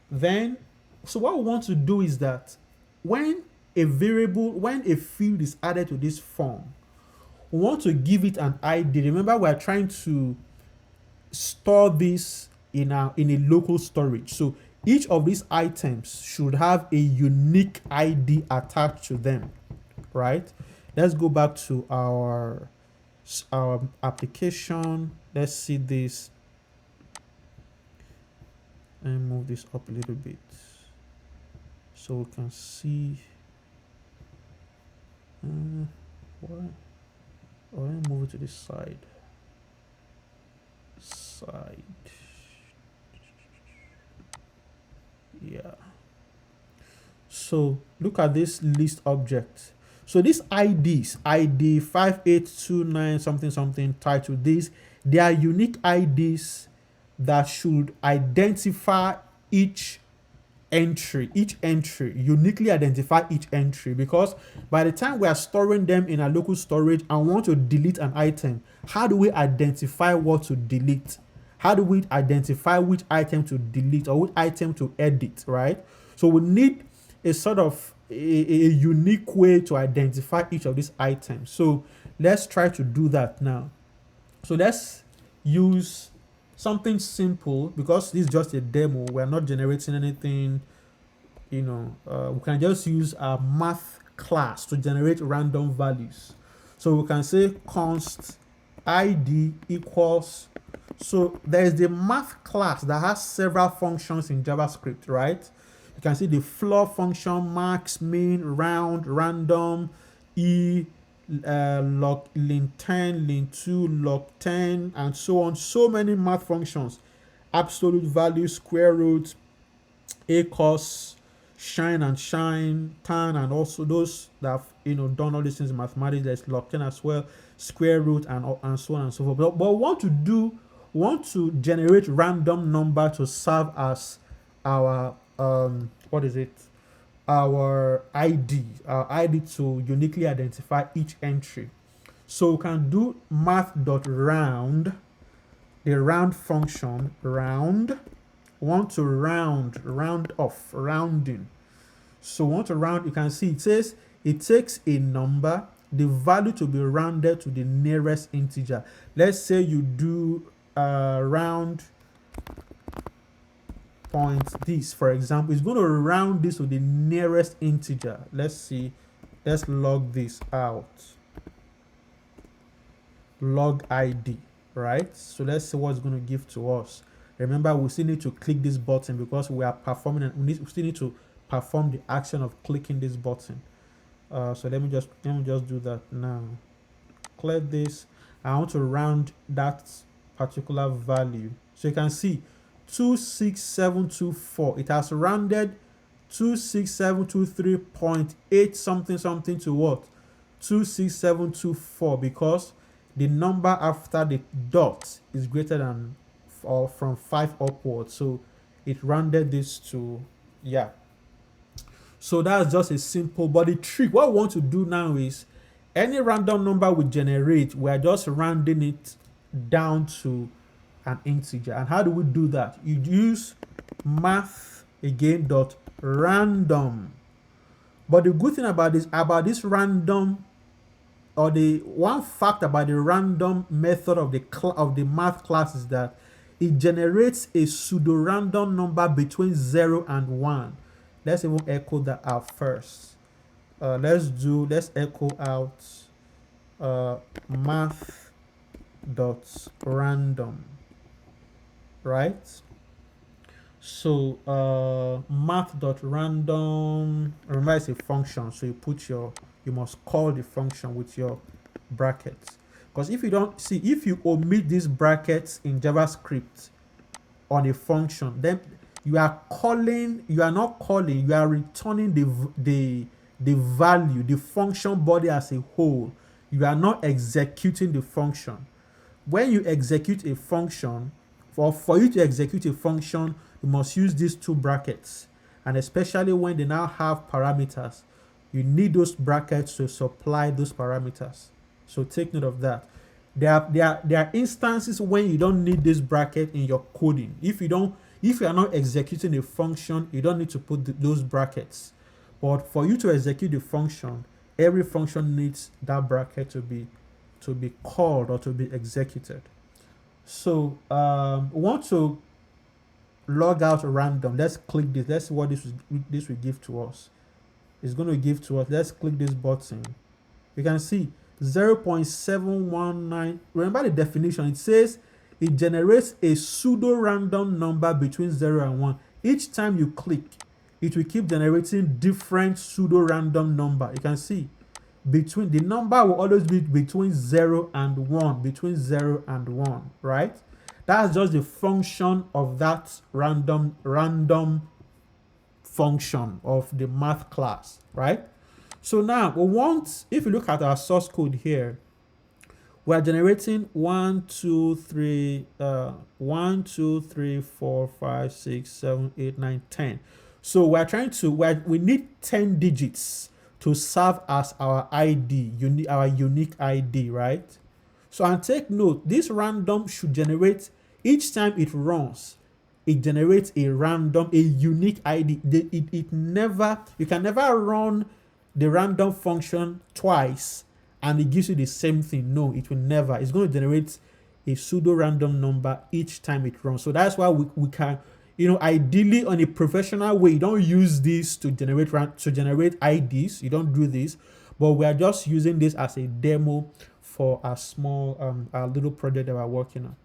Then, so what we want to do is that when a variable, when a field is added to this form, we want to give it an ID. Remember, we're trying to store this in a local storage. So each of these items should have a unique ID attached to them, right? Let's go back to our application. Let's see this and move this up a little bit so we can see. Why? Oh, let me move it to this side. Yeah. So look at this list object. So these IDs, ID 5829 something something title, these, they are unique IDs that should identify each entry, uniquely identify each entry, because by the time we are storing them in a local storage and want to delete an item, how do we identify what to delete? How do we identify which item to delete or which item to edit, right? So we need a sort of a unique way to identify each of these items. So let's try to do that now. So let's use something simple, because this is just a demo. We're not generating anything, we can just use a math class to generate random values. So we can say const id equals, so there is the math class that has several functions in JavaScript, right? You can see the floor function, max, min, round, random, log, len10, len2, log10, and so on. So many math functions: absolute value, square root, acos, shine and shine, tan, and also those that have done all these things in mathematics. There's log10 as well, square root, and so on and so forth. But we want to generate random number to serve as our our ID to uniquely identify each entry. So we can do math.round, the round function, round. We want to round off, rounding. So we want to round, you can see it says it takes a number, the value to be rounded to the nearest integer. Let's say you do round point this, for example, it's going to round this to the nearest integer. Let's see, let's log this out, log ID, right? So let's see what's going to give to us. Remember, we still need to click this button because we are performing, and we still need to perform the action of clicking this button. So let me just do that now. Clear this. I want to round that particular value. So you can see 26724. It has rounded 26723.8 something something to what? 26724, because the number after the dot is greater than or from 5 upwards. So it rounded this to, yeah. So that's just a simple, but the trick, what we want to do now is any random number we generate, we're just rounding it down to an integer. And how do we do that? You use math again dot random. But the good thing about this random, or the one fact about the random method of the math class, is that it generates a pseudo-random number between 0 and 1. Let's even echo that out first. Let's echo out math dot random, right? So math dot random, remember it's a function, so you must call the function with your brackets. Because if you omit these brackets in JavaScript on a function, then you are returning the value, the function body as a whole. You are not executing the function. When you execute a function, for you to execute a function, you must use these two brackets. And especially when they now have parameters, you need those brackets to supply those parameters. So take note of that. There are instances when you don't need this bracket in your coding. If you are not executing a function, you don't need to put those brackets. But for you to execute the function, every function needs that bracket to be called or to be executed. So we want to log out random. Let's click this. Let's see what this will give to us. It's going to give to us. Let's click this button. You can see 0.719. Remember the definition. It says it generates a pseudo random number between 0 and 1. Each time you click, it will keep generating different pseudo random number. You can see between the number will always be between 0 and 1, between 0 and 1, right? That's just the function of that random function of the math class, right? So now we want, if you look at our source code here, we are generating 1, 2, 3, 4, 5, 6, 7, 8, 9, 10. So we're trying to, we need 10 digits to serve as our ID, our unique ID, right? So, and take note, this random should generate, each time it runs, it generates a unique ID. It never, you can never run the random function twice and it gives you the same thing. No, it will never. It's going to generate a pseudo random number each time it runs. So that's why we can, ideally on a professional way, you don't use this to generate IDs. You don't do this, but we are just using this as a demo for a small, our little project that we're working on.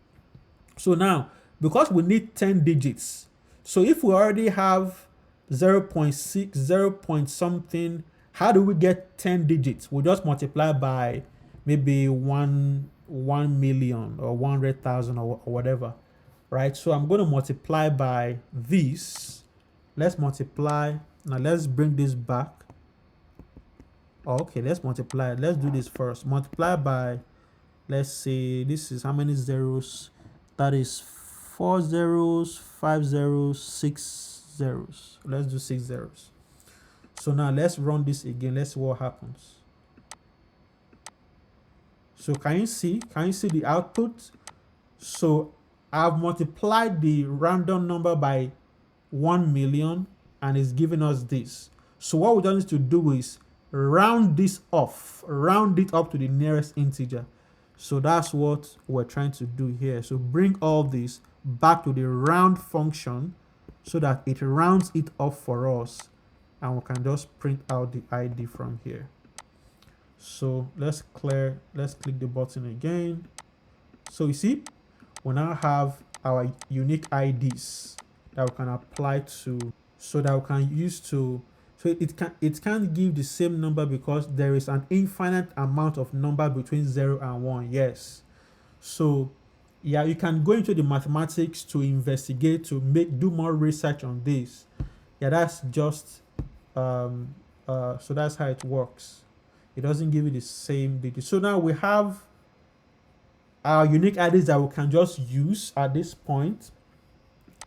So now, because we need 10 digits, so if we already have 0.6, 0 point something, how do we get 10 digits? We just multiply by maybe 1 million or 100,000 or whatever, right? So I'm going to multiply by this. Let's multiply. Now let's bring this back. Okay, let's multiply. Let's do this first. Multiply by, let's say, this is how many zeros? That is 4 zeros, 5 zeros, 6 zeros. Let's do 6 zeros. So now let's run this again. Let's see what happens. So can you see the output? So I've multiplied the random number by 1 million and it's giving us this. So what we just need to do is round this off, round it up to the nearest integer. So that's what we're trying to do here. So bring all this back to the round function so that it rounds it up for us and we can just print out the ID from here. So let's click the button again. So you see, we now have our unique IDs that we can apply to, so that we can use to, so it can't give the same number because there is an infinite amount of number between 0 and 1. Yes. So yeah, you can go into the mathematics to investigate, to do more research on this. Yeah, that's just so that's how it works. It doesn't give you the same digit. So now we have our unique IDs that we can just use at this point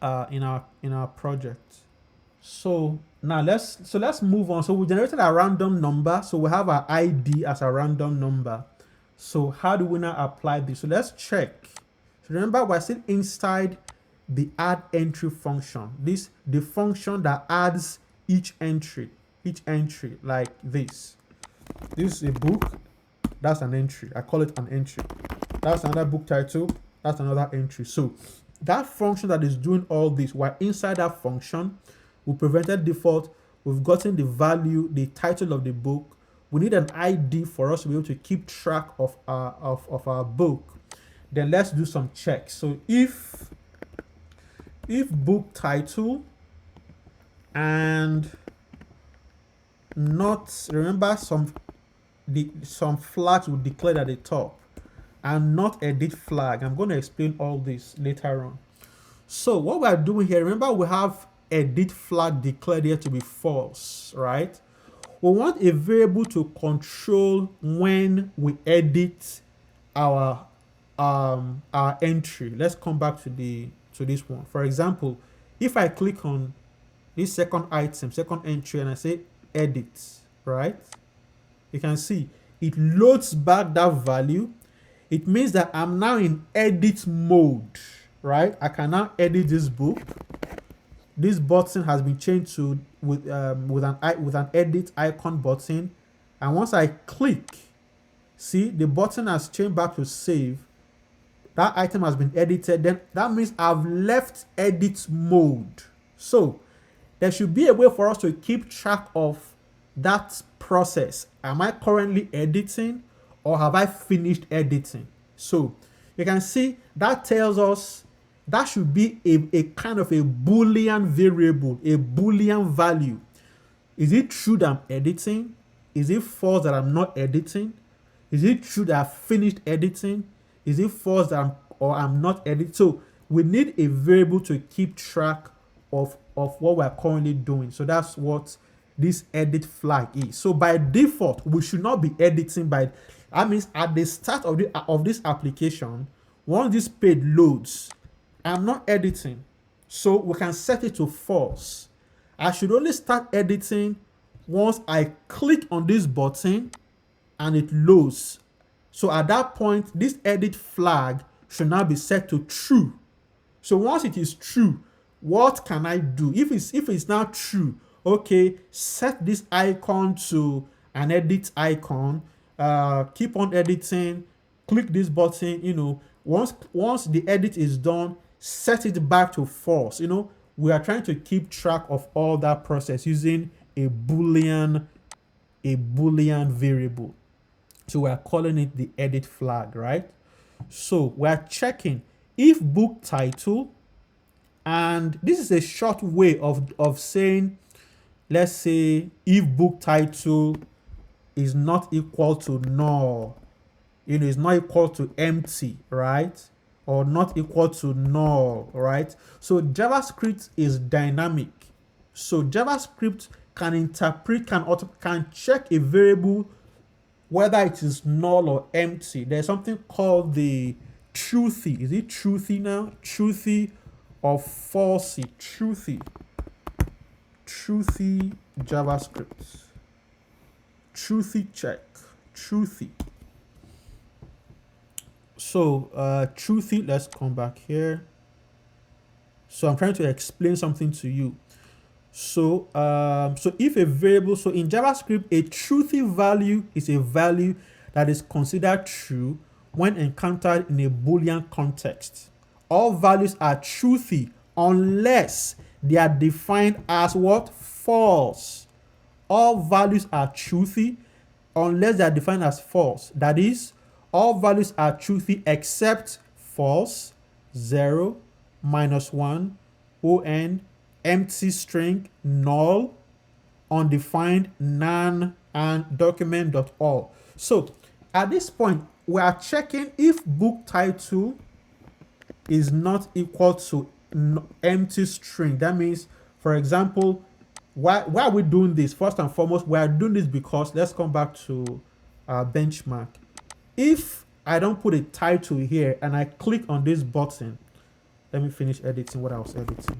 in our project. So now let's move on. So we generated a random number. So we have our ID as a random number. So how do we now apply this? So let's check. So remember, we're still inside the add entry function. The function that adds each entry like this. This is a book. That's an entry. I call it an entry. That's another book title. That's another entry. So that function that is doing all this, we're inside that function. We prevented default. We've gotten the value, the title of the book. We need an ID for us to be able to keep track of our book. Then let's do some checks. So if book title and not, remember some flags will declare at the top and not edit flag. I'm going to explain all this later on. So what we're doing here, remember we have edit flag declared here to be false, right? We want a variable to control when we edit our entry. Let's come back to this one. For example, if I click on this second entry and I say edit, right? You can see it loads back that value. It means that I'm now in edit mode, right? I can now edit this book. this button has been changed to with an edit icon button, and once I click, see the button has changed back to save. That item has been edited. Then that means I've left edit mode. So there should be a way for us to keep track of that process. Am I currently editing, or have I finished editing? So you can see that tells us that should be a kind of a Boolean variable, a Boolean value. Is it true that I'm editing? Is it false that I'm not editing? Is it true that I've finished editing? Is it false that I'm not editing? So we need a variable to keep track of what we're currently doing. So that's what this edit flag is. So by default, we should not be editing that means at the start of this application, once this page loads, I'm not editing. So we can set it to false. I should only start editing once I click on this button and it loads. So at that point, this edit flag should now be set to true. So once it is true, what can I do? If it's now true, okay, set this icon to an edit icon, keep on editing, click this button, once the edit is done, set it back to false. We are trying to keep track of all that process using a Boolean variable. So we are calling it the edit flag, right? So we are checking if book title, and this is a short way of saying, let's say if book title is not equal to null, is not equal to empty, right? Or not equal to null, right? So JavaScript is dynamic. So JavaScript can interpret, can check a variable whether it is null or empty. There's something called the truthy. Is it truthy now? Truthy or falsy? Truthy JavaScript. Truthy check. Truthy. So truthy, let's come back here. So I'm trying to explain something to you. So if a variable, so in JavaScript, a truthy value is a value that is considered true when encountered in a Boolean context. All values are truthy unless they are defined as what? False. All values are truthy unless they are defined as false. That is, all values are truthy except false, 0, -1, on, empty string, null, undefined, none, and document.all. So at this point, we are checking if book title is not equal to empty string. That means, for example, why are we doing this? First and foremost, we are doing this because, let's come back to our benchmark. If I don't put a title here and I click on this button, let me finish editing what I was editing.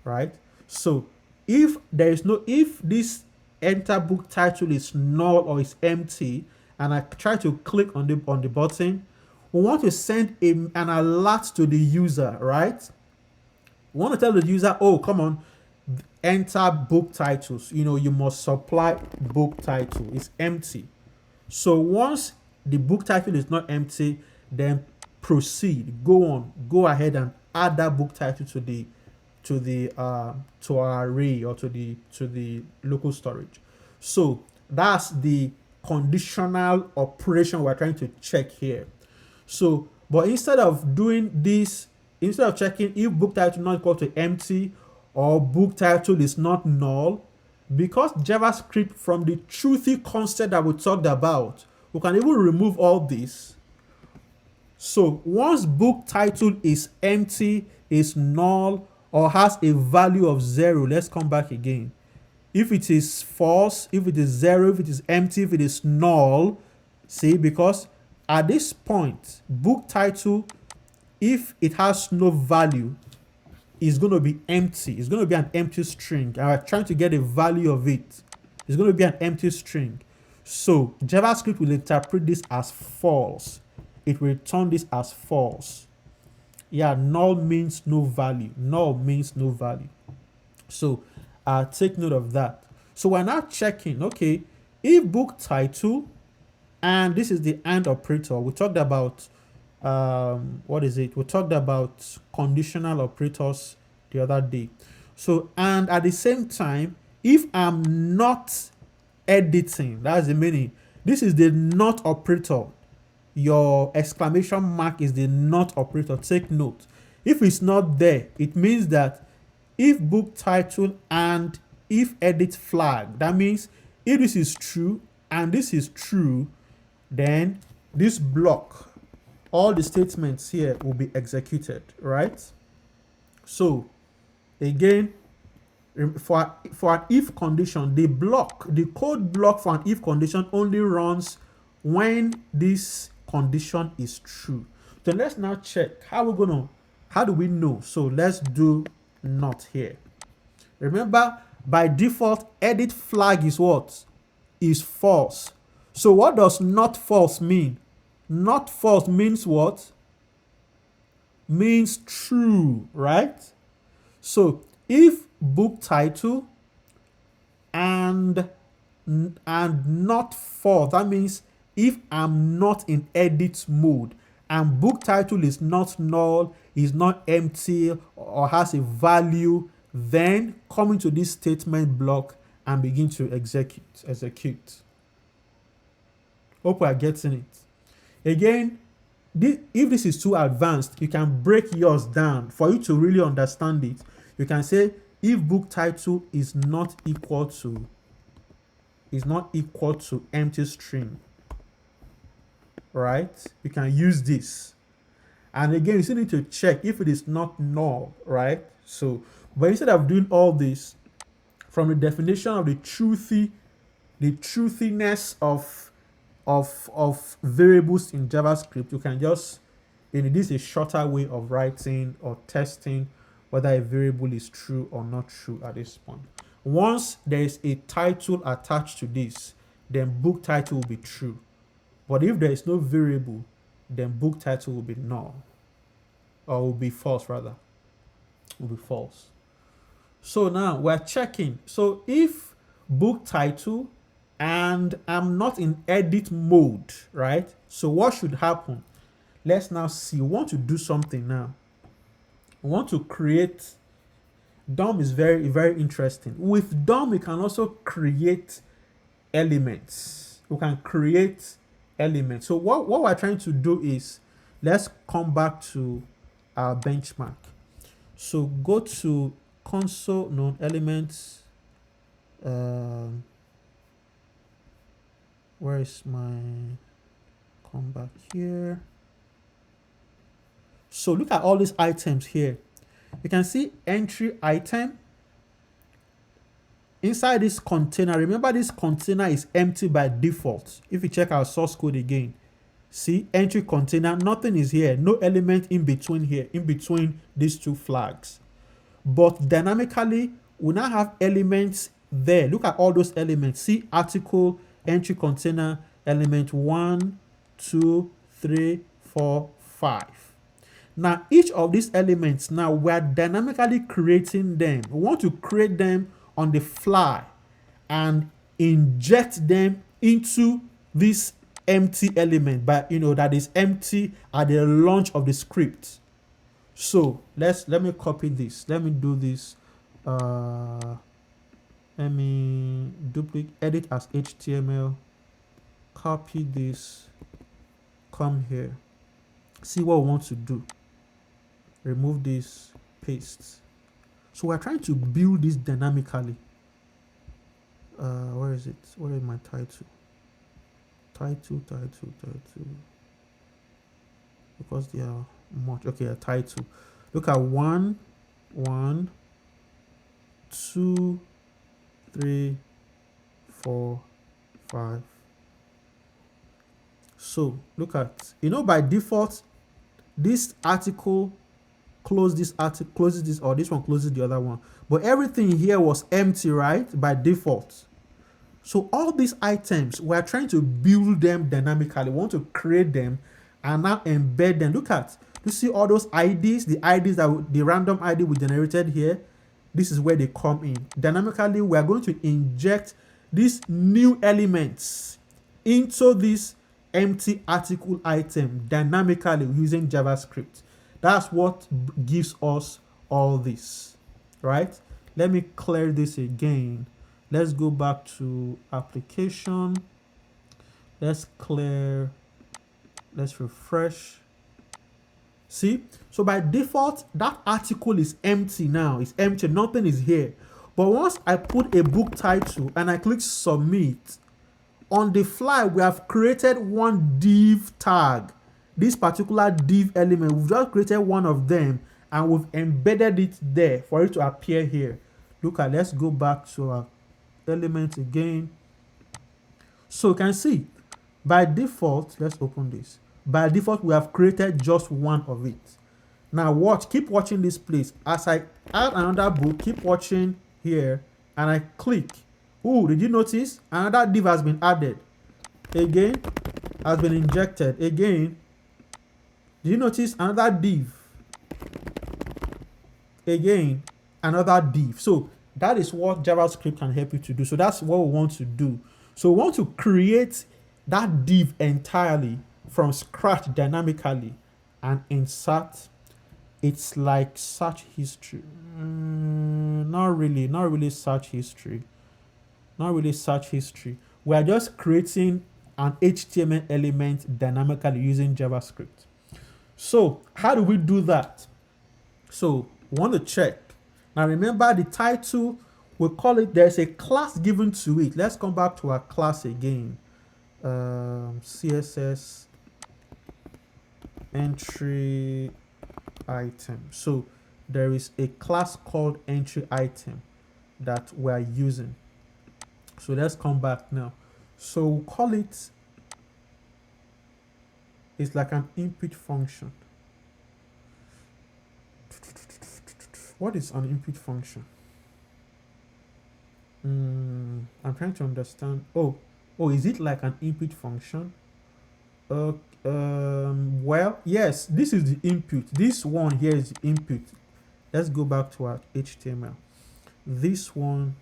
Right? So if this enter book title is null or is empty, and I try to click on the button, we want to send an alert to the user, right? We want to tell the user, oh, come on, enter book titles. You must supply book title. It's empty. So once the book title is not empty, then proceed. Go ahead and add that book title to our array or to the local storage. So that's the conditional operation we're trying to check here. So, but instead of doing this, instead of checking if book title not equal to empty or book title is not null, because JavaScript, from the truthy concept that we talked about, we can even remove all this. So once book title is empty, is null, or has a value of 0, let's come back again. If it is false, if it is 0, if it is empty, if it is null, see, because at this point, book title, if it has no value, is going to be empty. It's going to be an empty string. And we're trying to get a value of it. It's going to be an empty string. So JavaScript will interpret this as false. It will return this as false. Yeah, null means no value. Null means no value. So take note of that. So we're now checking, okay, if book title, and this is the AND operator. We talked about, what is it? We talked about conditional operators the other day. So, and at the same time, if I'm not editing, that's the meaning. This is the not operator. Your exclamation mark is the not operator. Take note. If it's not there, it means that if book title and if edit flag, that means if this is true and this is true, then this block, all the statements here will be executed, right? So again, for an if condition, the code block for an if condition only runs when this condition is true. So let's now check how do we know? So let's do not here. Remember, by default, edit flag is what? Is false. So what does not false mean? Not false means what? Means true, right? So if book title and not false, that means if I'm not in edit mode and book title is not null, is not empty, or has a value, then come into this statement block and begin to execute. Hope we are getting it. Again, if this is too advanced, you can break yours down. For you to really understand it, you can say if book title is not equal to empty string, right? You can use this. And again, you still need to check if it is not null, right? So, but instead of doing all this, from the definition of the truthiness of variables in JavaScript, you can just, this is a shorter way of writing or testing whether a variable is true or not true at this point. Once there is a title attached to this, then book title will be true. But if there is no variable, then book title will be null, or will be false rather. Will be false. So now we're checking. So if book title and I'm not in edit mode, right? So what should happen? Let's now see. We want to do something now. We want to create. DOM is very, very interesting. With DOM, we can also create elements. We can create elements. So what we're trying to do is, let's come back to our benchmark. So go to console, no, elements. Where is my, come back here. So look at all these items here. You can see entry item. Inside this container, remember this container is empty by default. If you check our source code again, see entry container, nothing is here, no element in between here, in between these two flags. But dynamically, we now have elements there. Look at all those elements. See article, entry container, element 1, 2, 3, 4, 5. Now, each of these elements, now we're dynamically creating them. We want to create them on the fly and inject them into this empty element, but that is empty at the launch of the script. So let me copy this. Let me do this. Let me duplicate, edit as HTML, copy this, come here, see what we want to do. Remove this, paste. So we're trying to build this dynamically. Where is it? Where is my title? Title. Because they are much. Okay, a title. Look at 1, 2, 3, 4, 5. So look at, by default, this article closes this, or this one closes the other one. But everything here was empty, right? By default. So all these items, we're trying to build them dynamically. We want to create them and now embed them. Look at, You see all those IDs, the IDs the random ID we generated here. This is where they come in. Dynamically, we are going to inject these new elements into this empty article item dynamically using JavaScript. That's what gives us all this, right? Let me clear this again. Let's go back to application. Let's refresh. See, so by default, that article is empty now. It's empty, nothing is here. But once I put a book title and I click submit, on the fly, we have created one div tag. This particular div element, we've just created one of them and we've embedded it there for it to appear here. Look at, let's go back to our element again. So you can see, by default, let's open this. By default, we have created just one of it. Now keep watching this place. As I add another book, keep watching here, and I click. Oh, did you notice? Another div has been added. Again, has been injected. Again, did you notice another div? Again, another div. So that is what JavaScript can help you to do. So that's what we want to do. So we want to create that div entirely from scratch dynamically and insert. It's like search history. Not really search history. Not really search history. We are just creating an HTML element dynamically using JavaScript. So how do we do that? So we want to check. Now remember the title, we call it, there's a class given to it. Let's come back to our class again. CSS entry item. So there is a class called entry item that we're using. So let's come back now. So we'll call it, it's like an input function. What is an input function? I'm trying to understand. Oh, is it like an input function? Well, yes, this is the input. This one here is the input. Let's go back to our HTML. This one,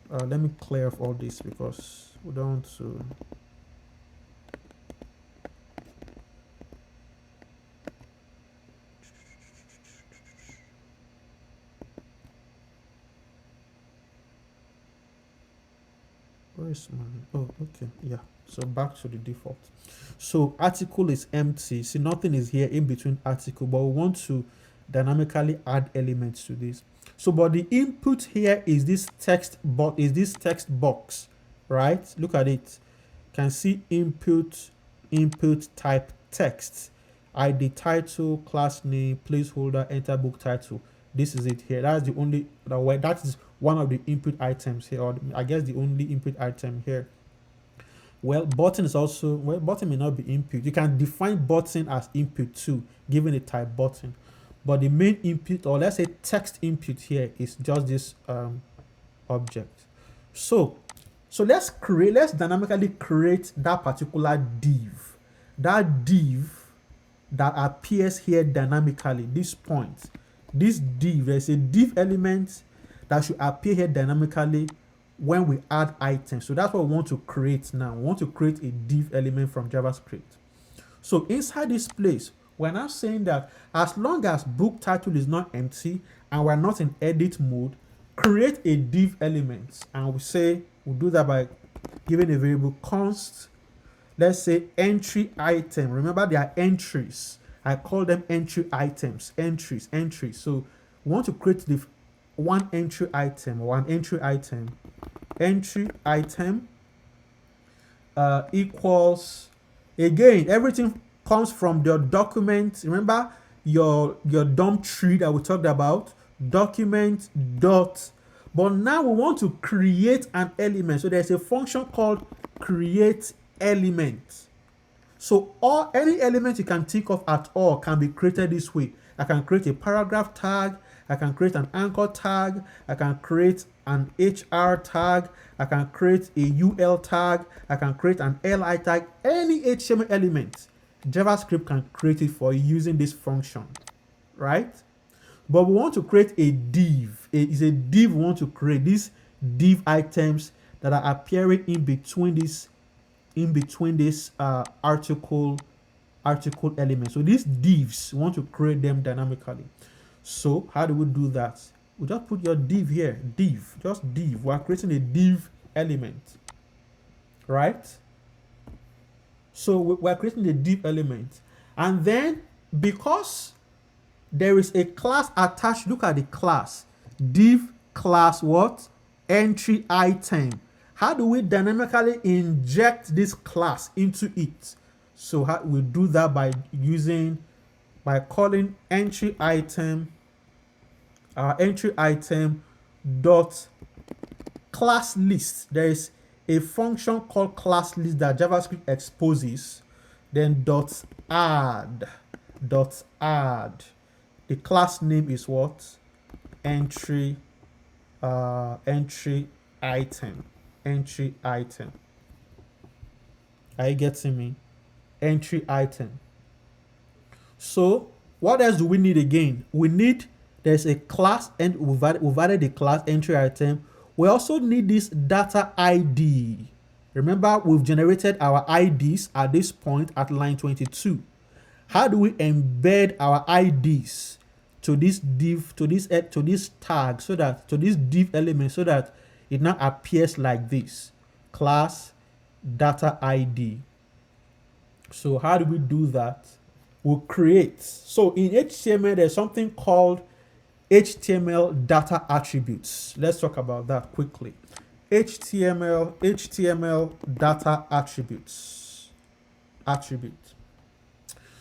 let me clear off all this because we don't want to. Where is my, oh, okay, yeah. So back to the default. So article is empty. See, nothing is here in between article, but we want to dynamically add elements to this. So, but the input here is this text box, right? Look at it. You can see input type text, ID title, class name, placeholder, enter book title. This is it here. That's the only, that is one of the input items here, or I guess the only input item here. Well, button is also, well, button may not be input. You can define button as input too, given a type button. But the main input, or let's say text input here, is just this object. So let's dynamically create that particular div. That div that appears here dynamically, this point. This div, there's a div element that should appear here dynamically when we add items. So that's what we want to create now. We want to create a div element from JavaScript. So inside this place, we're now saying that as long as book title is not empty and we're not in edit mode, create a div element. And we'll do that by giving a variable const, let's say entry item. Remember, there are entries. I call them entry items, entries. So we want to create the one entry item equals, again, everything comes from the document. Remember your DOM tree that we talked about, document dot. But now we want to create an element. So there's a function called create element. So any element you can think of at all can be created this way. I can create a paragraph tag, I can create an anchor tag, I can create an HR tag, I can create a UL tag, I can create an LI tag, any HTML element JavaScript can create it for you using this function, right? But we want to create a div. It's a div we want to create. These div items that are appearing in between this article element. So these divs, we want to create them dynamically. So how do we do that? We just put your div here, div, just div. We're creating a div element, right? So we're creating a div element, and then because there is a class attached, look at the class, div class what? Entry item. How do we dynamically inject this class into it? So how we do that by calling entry item dot class list. There is a function called class list that JavaScript exposes. Then dot add. The class name is what? Entry item. Are you getting me? Entry item. So what else do we need again? There's a class, and we've added the class entry item. We also need this data ID. Remember, we've generated our IDs at this point at line 22. How do we embed our IDs to this div, to this tag, to this div element, so that it now appears like this? Class data ID. So how do we do that? We'll create. So in HTML, there's something called HTML data attributes. Let's talk about that quickly. HTML data attributes.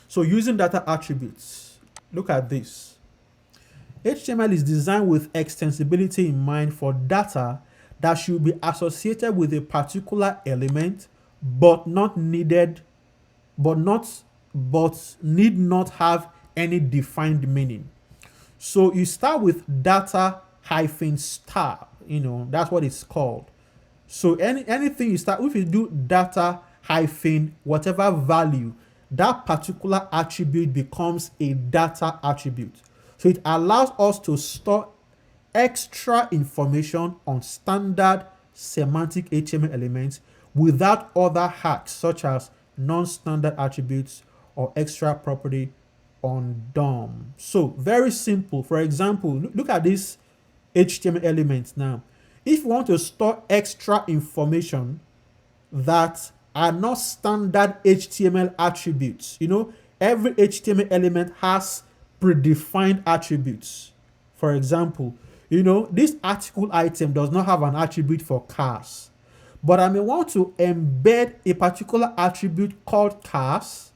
So using data attributes, look at this. HTML is designed with extensibility in mind for data that should be associated with a particular element, but need not have any defined meaning. So you start with data hyphen star, that's what it's called. So anything you start, if you do data hyphen whatever value, that particular attribute becomes a data attribute. So it allows us to store extra information on standard semantic HTML elements without other hacks such as non-standard attributes or extra property on DOM. So very simple. For example, look at this HTML element now. If you want to store extra information that are not standard HTML attributes, every HTML element has predefined attributes. For example, this article item does not have an attribute for cars, but I may want to embed a particular attribute called cars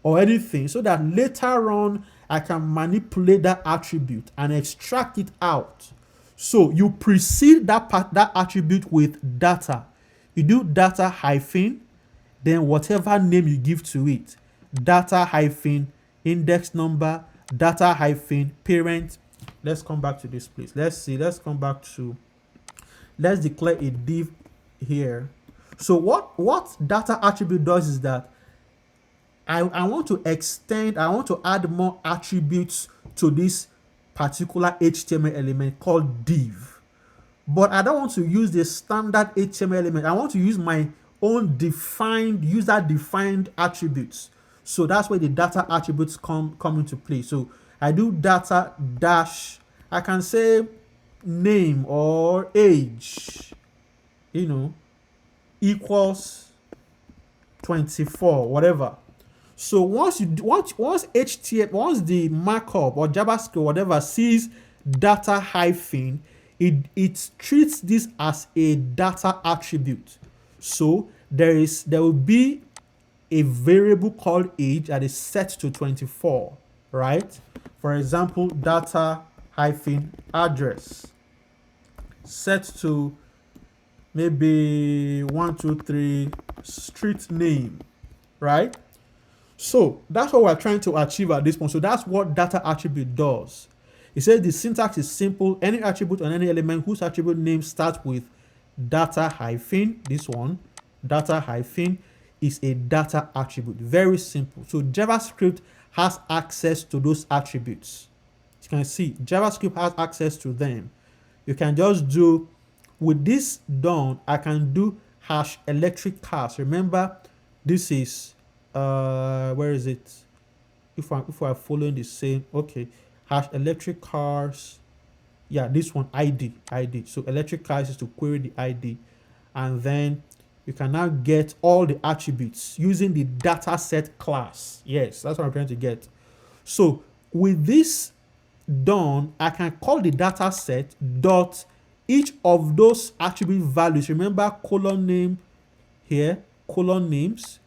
or anything, so that later on I can manipulate that attribute and extract it out. So you precede that attribute with data. You do data hyphen, then whatever name you give to it, data hyphen index number, data hyphen parent. Let's come back to this place. Let's declare a div here. So what data attribute does is that I want to add more attributes to this particular HTML element called div. But I don't want to use the standard HTML element. I want to use my own user-defined attributes. So that's where the data attributes come into play. So I do data dash, I can say name or age, equals 24, whatever. So once the markup or JavaScript, whatever, sees data hyphen, it treats this as a data attribute. So there will be a variable called age that is set to 24, right? For example, data hyphen address set to maybe 123 street name, right? So that's what we're trying to achieve at this point. So that's what data attribute does. It says the syntax is simple. Any attribute on any element whose attribute name starts with data hyphen, this one, data hyphen, is a data attribute. Very simple. So JavaScript has access to those attributes. You can see JavaScript has access to them. You can just do, with this done, I can do hash electric cars. Remember, this is where is it? If we're following the same, okay, hash electric cars. Yeah, this one ID. So electric cars is to query the ID, and then you can now get all the attributes using the dataset class. Yes, that's what I'm trying to get. So with this done, I can call the dataset dot each of those attribute values. Remember, colon name here, colon names,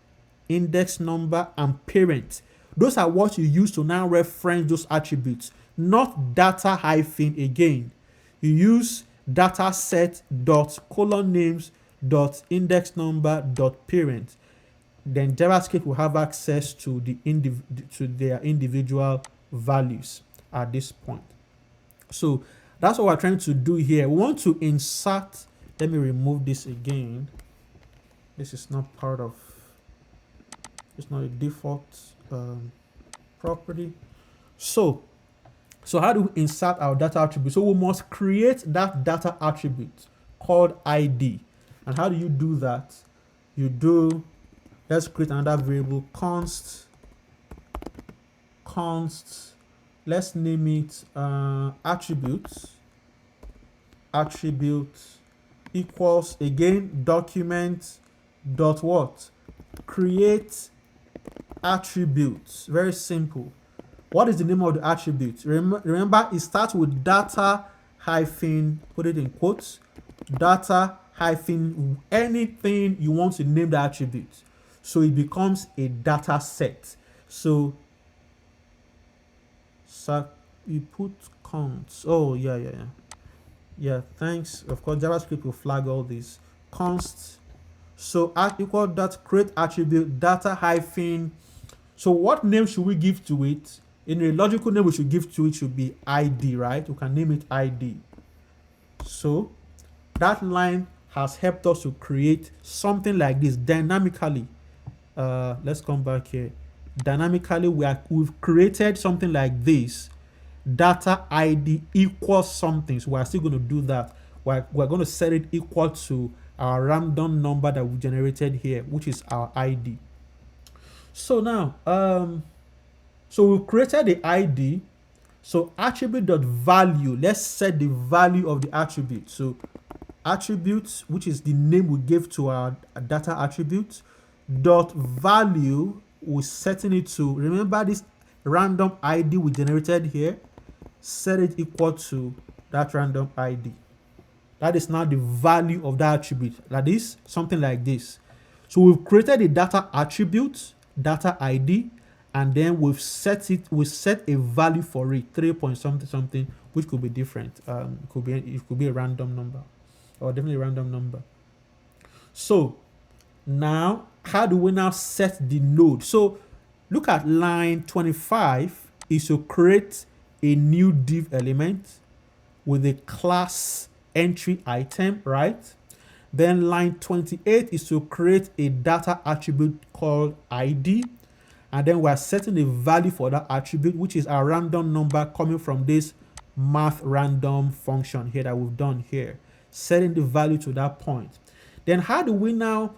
index number, and parent. Those are what you use to now reference those attributes, not data hyphen again. You use dataset dot colon names dot index number dot parent. Then JavaScript will have access to their individual values at this point. So that's what we're trying to do here. We want to insert, let me remove this again. This is not part of, it's not a default property. So how do we insert our data attribute? So we must create that data attribute called ID. And how do you do that? You do, let's create another variable, const, let's name it attribute equals, again, document dot what? Create attributes. Very simple. What is the name of the attribute? Remember, it starts with data hyphen, put it in quotes, data hyphen anything you want to name the attribute. So it becomes a data set. So you put const. Oh, yeah, thanks. Of course, JavaScript will flag all these. Const. So equal dot create attribute data hyphen. So what name should we give to it? In a logical name we should give to it should be ID, right? We can name it ID. So that line has helped us to create something like this dynamically. Let's come back here. Dynamically, we've created something like this. Data ID equals something. So we're still going to do that. We're going to set it equal to our random number that we generated here, which is our ID. So now, so we created the ID. So attribute.value, let's set the value of the attribute. So attributes, which is the name we gave to our data attribute, dot value, we're setting it to, remember this random ID we generated here, set it equal to that random ID. That is now the value of that attribute. That is something like this. So we've created a data attribute, data ID, and then we set a value for it, 3 point something, which could be different. It could be a random number, or definitely a random number. So now, how do we now set the node? So look at line 25 is to create a new div element with a class entry item, right? Then line 28 is to create a data attribute called ID. And then we're setting a value for that attribute, which is a random number coming from this math random function here that we've done here, setting the value to that point. Then how do we now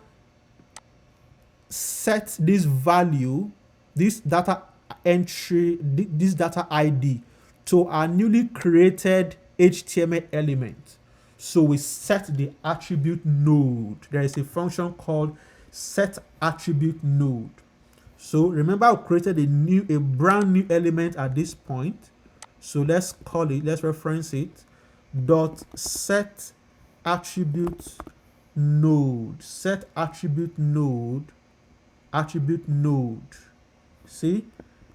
set this value, this data entry, this data ID to our newly created HTML element? So we set the attribute node. There is a function called set attribute node. So remember, I created a brand new element at this point. So let's reference it dot set attribute node. Set attribute node. See,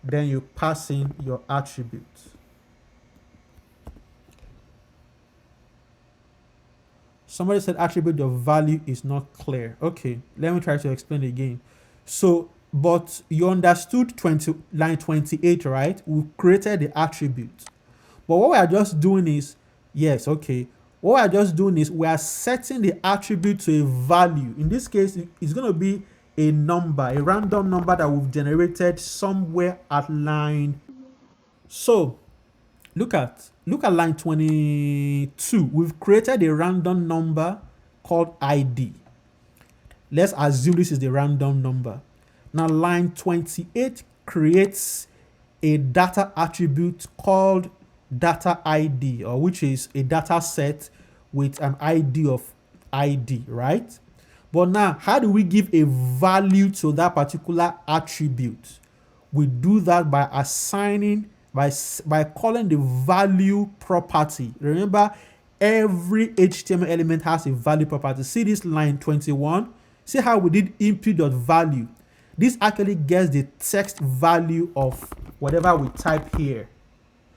then you pass in your attribute. Somebody said attribute of value is not clear. Okay, let me try to explain again. So, but you understood line 28, right? We created the attribute. But what we are just doing is, yes, okay. What we are just doing is we are setting the attribute to a value. In this case, it's going to be a number, a random number that we've generated somewhere at line. So look at line 22. We've created a random number called ID. Let's assume this is the random number. Now line 28 creates a data attribute called data ID, or which is a data set with an ID of ID, right? But now, how do we give a value to that particular attribute? We do that by assigning, by calling the value property. Remember, every HTML element has a value property. See this line 21? See how we did input.value. This actually gets the text value of whatever we type here.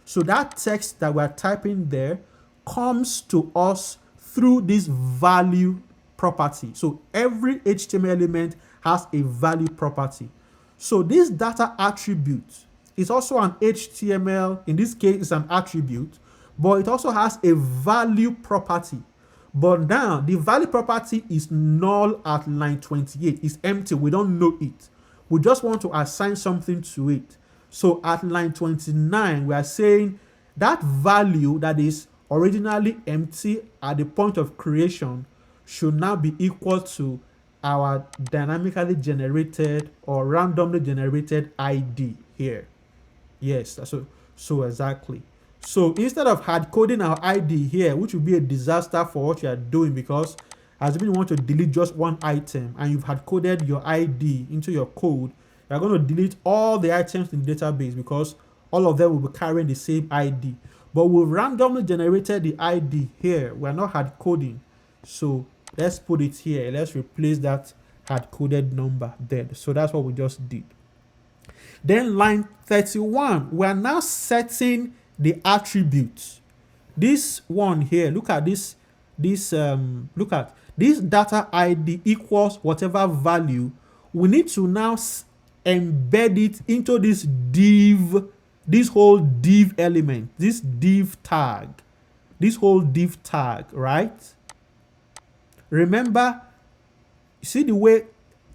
So that text that we're typing there comes to us through this value property. So every HTML element has a value property. So this data attribute is also an HTML, in this case it's an attribute, but it also has a value property. But now the value property is null at line 28. It's empty. We don't know it. We just want to assign something to it. So at line 29, we are saying that value that is originally empty at the point of creation should now be equal to our dynamically generated or randomly generated ID here. Yes, so exactly. So instead of hard coding our ID here, which would be a disaster for what you are doing, because as you want to delete just one item and you've hard coded your ID into your code, you're going to delete all the items in the database because all of them will be carrying the same ID. But we've randomly generated the ID here. We're not hard coding. So let's put it here. Let's replace that hard coded number there. So that's what we just did. Then line 31, we're now setting the attributes. This one here, look at this, look at this data ID equals whatever value. We need to now embed it into this div, this whole div element, this div tag, this whole div tag, right? Remember, see the way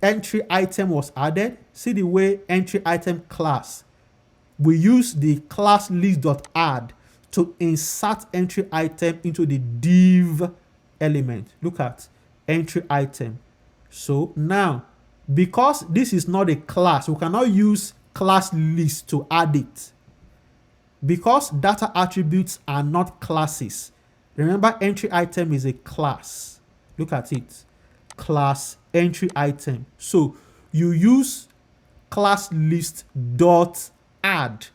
entry item was added? See the way entry item class. We use the class list.add to insert entry item into the div element. Look at entry item. So now, because this is not a class, we cannot use class list to add it. Because data attributes are not classes. Remember, entry item is a class. Look at it. Class entry item. So you use class list dot add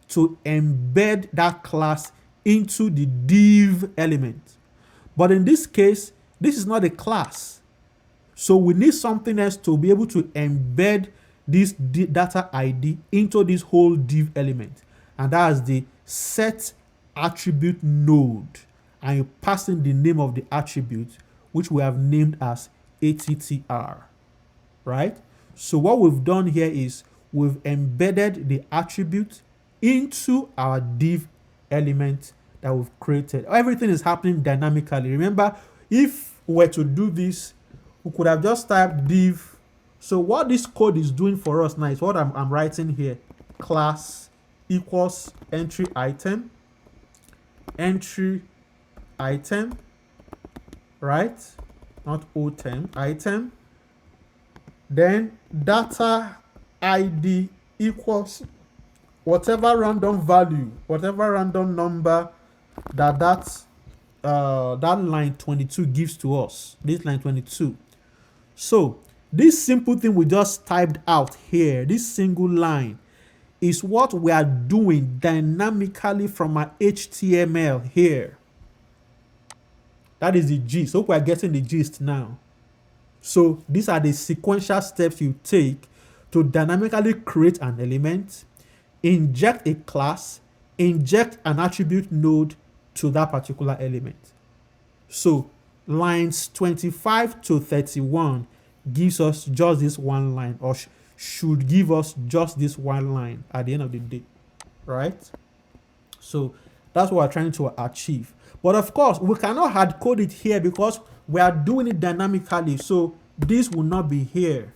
to embed that class into the div element. But in this case, this is not a class. So we need something else to be able to embed this data ID into this whole div element. And that is the set attribute node. And you pass in the name of the attribute, which we have named as attr, right? So what we've done here is we've embedded the attribute into our div element that we've created. Everything is happening dynamically. Remember, if we were to do this, we could have just typed div. So what this code is doing for us now is what I'm writing here. Class equals entry item, right? Not item, item. Then data ID equals whatever random value, whatever random number that line 22 gives to us. This line 22. So this simple thing we just typed out here, this single line, is what we are doing dynamically from our HTML here. That is the gist. Hope we are getting the gist now. So these are the sequential steps you take to dynamically create an element, inject a class, inject an attribute node to that particular element. So lines 25 to 31 gives us just this one line, or should give us just this one line at the end of the day, right? So that's what we're trying to achieve. But of course, we cannot hard code it here because we are doing it dynamically. So this will not be here.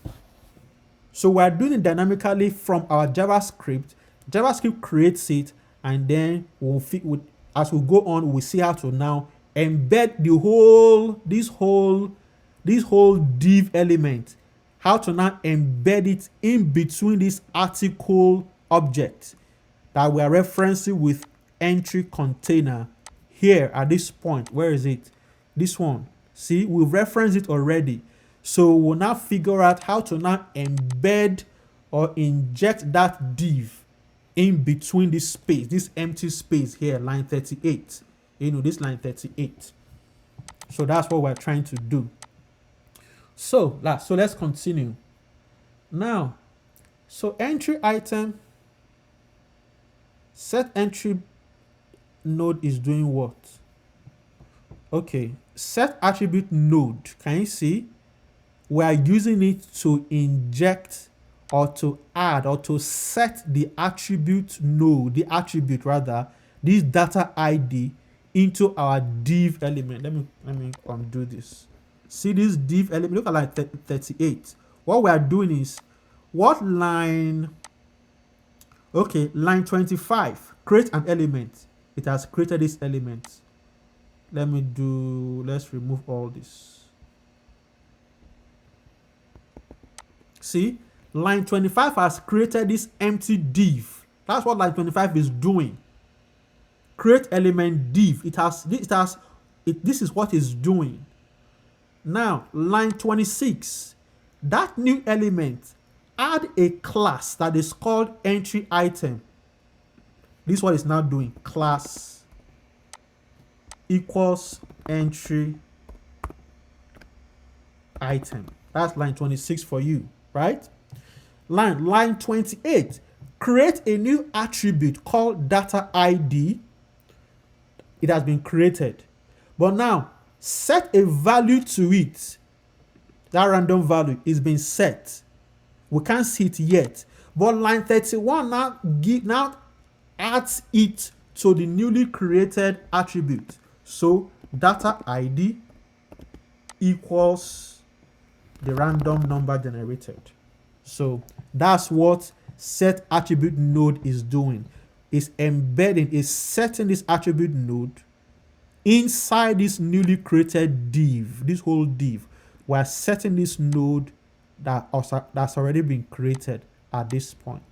So we're doing it dynamically from our JavaScript. JavaScript creates it, and then as we go on, we see how to now embed this whole div element, how to now embed it in between this article object that we are referencing with entry container here at this point. Where is it? This one. See, we've referenced it already. So we'll now figure out how to now embed or inject that div in between this space, this empty space here, line 38. This line 38. So that's what we're trying to do. So let's continue. Now, so entry item, set entry node is doing what? Okay, set attribute node. Can you see? We are using it to inject or to add or to set the attribute node, this data ID into our div element. Let me undo this. See this div element, look at line 38. What we are doing is, what line? Okay, line 25, create an element. It has created this element. Let's remove all this. See, line 25 has created this empty div. That's what line 25 is doing. Create element div. This is what it's doing. Now, line 26, that new element, add a class that is called entry item. This is what it's now doing. Class equals entry item. That's line 26 for you, right? Line 28, create a new attribute called data ID. It has been created. But now, set a value to it. That random value is being set. We can't see it yet. But line 31 now adds it to the newly created attribute. So data ID equals the random number generated. So that's what set attribute node is doing. It's setting this attribute node inside this newly created div, this whole div. We're setting this node that's already been created at this point.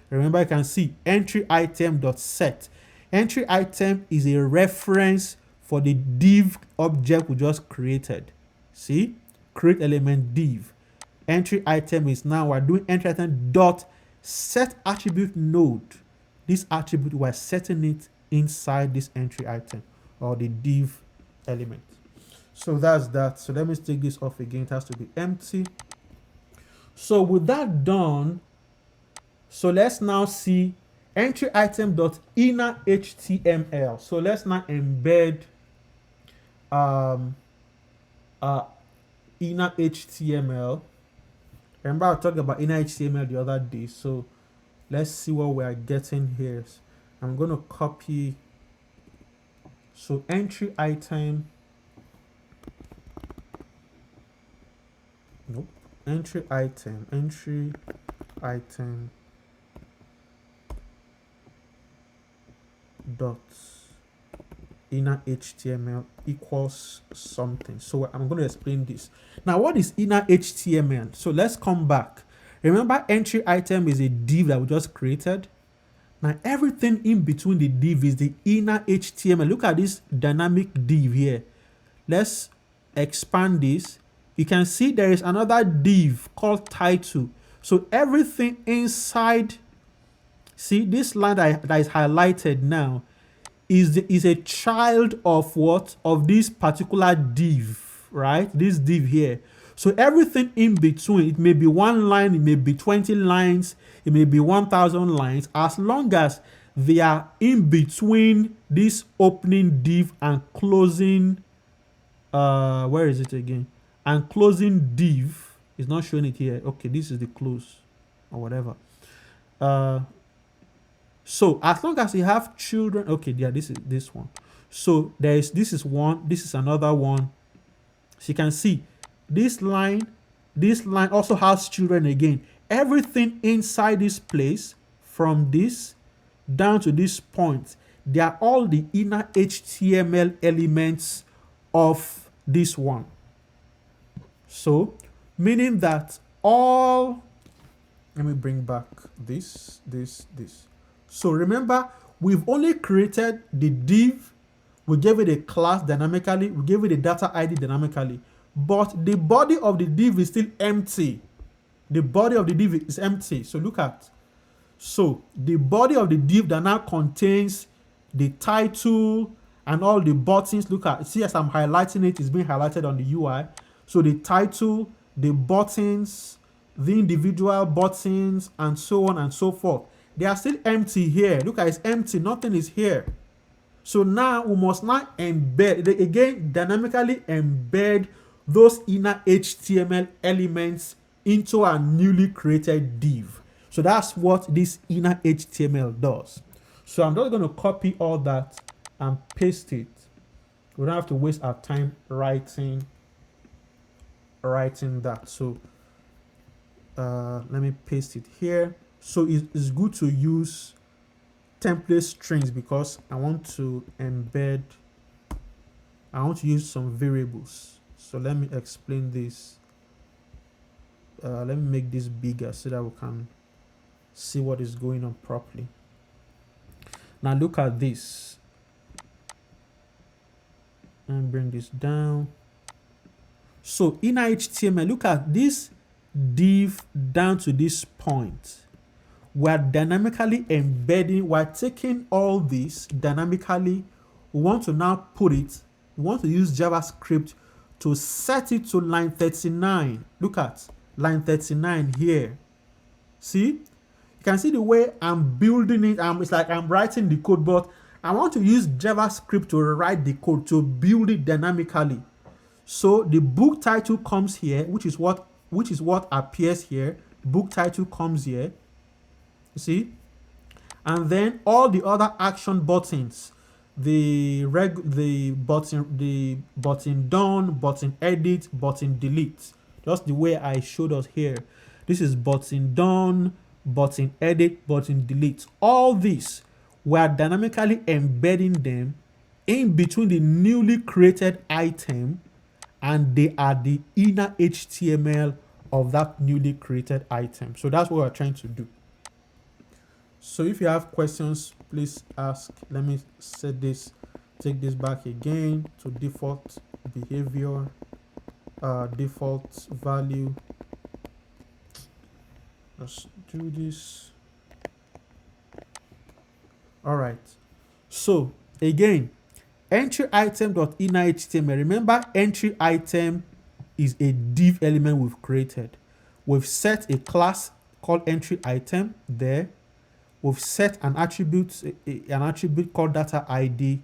Remember, you can see entry item.set. Entry item is a reference for the div object we just created. See, create element div. Entry item is now we're doing entry item dot set attribute node. This attribute, we're setting it inside this entry item or the div element. So that's that. So let me take this off again. It has to be empty. So with that done, so let's now see entry item dot inner HTML. So let's now embed inner HTML. Remember, I talked about inner HTML the other day. So let's see what we are getting here. I'm going to copy. So entry item. Nope. Entry item dot inner HTML equals something. So I'm going to explain this. Now, what is inner HTML? So let's come back. Remember, entry item is a div that we just created. Now, everything in between the div is the inner HTML. Look at this dynamic div here. Let's expand this. You can see there is another div called title. So everything inside, see this line that is highlighted now is a child of what? Of this particular div, right? This div here. So everything in between, it may be one line, it may be 20 lines, it may be 1,000 lines, as long as they are in between this opening div and closing, where is it again? And closing div, is not showing it here. Okay, this is the close or whatever. So as long as you have children, okay, yeah, this is this one. So this is one, this is another one. So you can see this line also has children again. everything inside this place, from this down to this point, they are all the inner HTML elements of this one. So, meaning that all, let me bring back this. So remember, we've only created the div, we gave it a class dynamically, we gave it a data ID dynamically, but the body of the div is still empty. The body of the div is empty. So look at, so the body of the div that now contains the title and all the buttons. Look at, see, as I'm highlighting it, it's being highlighted on the UI. So the title, the buttons, the individual buttons, and so on and so forth, they are still empty here. Look at, it's empty, nothing is here. So now we must now embed, again, dynamically embed those inner HTML elements into a newly created div. So that's what this inner HTML does. So I'm just going to copy all that and paste it. We don't have to waste our time writing that. So let me paste it here. So it's good to use template strings because I want to embed, I want to use some variables. So let me explain this. Let me make this bigger so that we can see what is going on properly. Now look at this. And bring this down. So inner HTML, look at this div down to this point. We're dynamically embedding, we're taking all this dynamically. We want to now put it, we want to use JavaScript to set it to line 39. Look at line 39 here. See? You can see the way I'm building it. It's like I'm writing the code, but I want to use JavaScript to write the code, to build it dynamically. So the book title comes here, which is what appears here. Book title comes here. You see? And then all the other action buttons, the button done, button edit, button delete, just the way I showed us here. This is button done, button edit, button delete. All this, we are dynamically embedding them in between the newly created item, and they are the inner HTML of that newly created item. So that's what we're trying to do. So if you have questions, please ask. Let me set this, take this back again to default behavior, default value. Let's do this. All right. So again, entry item.inner HTML. Remember, entry item is a div element we've created. We've set a class called entry item there. We've set an attribute called data ID.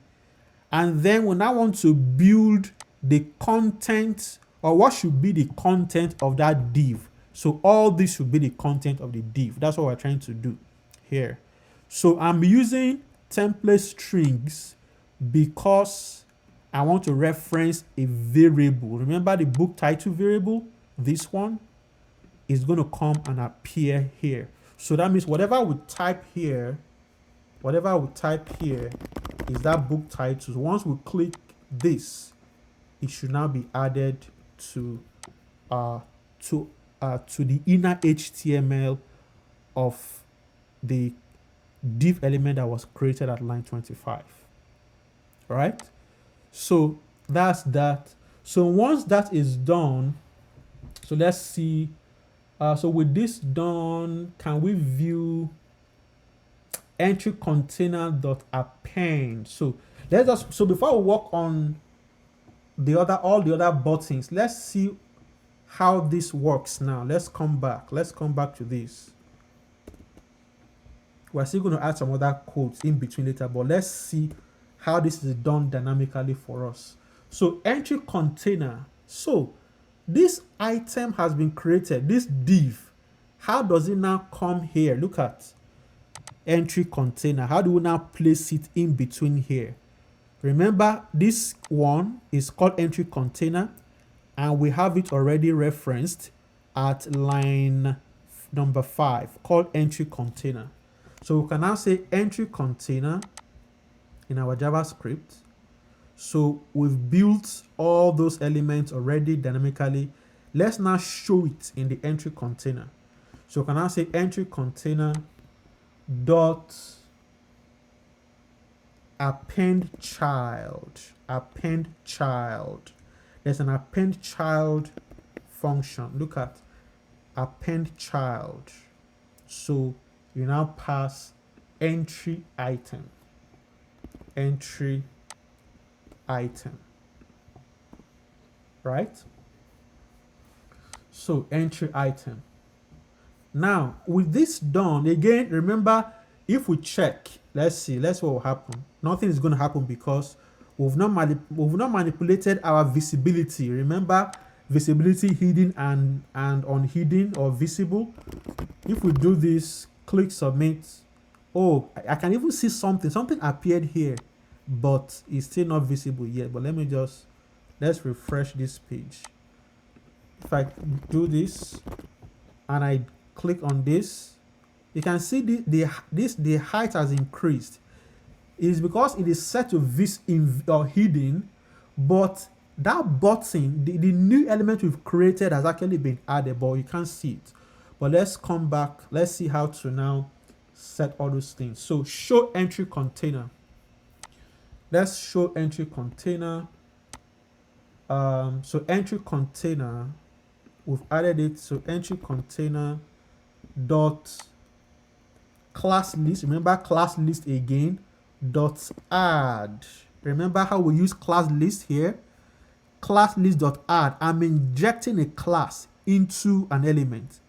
And then we now want to build the content, or what should be the content of that div. So all this should be the content of the div. That's what we're trying to do here. So I'm using template strings because I want to reference a variable. Remember the book title variable? This one is going to come and appear here. So that means whatever we type here is that book title. So once we click this, it should now be added to the inner HTML of the div element that was created at line 25. All right. So that's that. So once that is done, so let's see. So with this done, can we view entry container.append? So let's just, so before we work on all the other buttons, let's see how this works now. Let's come back to this. We're still going to add some other codes in between later, but let's see how this is done dynamically for us. So entry container. So this item has been created, this div. How does it now come here? Look at entry container. How do we now place it in between here? Remember, this one is called entry container, and we have it already referenced at line number 5 called entry container. So we can now say entry container in our JavaScript. So we've built all those elements already dynamically. Let's now show it in the entry container. So we can now say entry container dot append child. There's an append child function. Look at append child. So you now pass entry item. Right? So entry item. Now with this done, again, remember, if we check, let's see what will happen. Nothing is going to happen because we've not manipulated our visibility. Remember, visibility hidden and unhidden or visible. If we do this, click submit. Oh, I can even see something appeared here, but it's still not visible yet. But let's refresh this page. If I do this and I click on this, you can see the height has increased. It is because it is set to hidden, but that button, the new element we've created has actually been added, but you can't see it. But let's come back. Let's see how to now set all those things. So show entry container. Let's show entry container. So entry container, we've added it. So entry container dot class list. Remember class list again. Dot add. Remember how we use class list here? Class list dot add. I'm injecting a class into an element.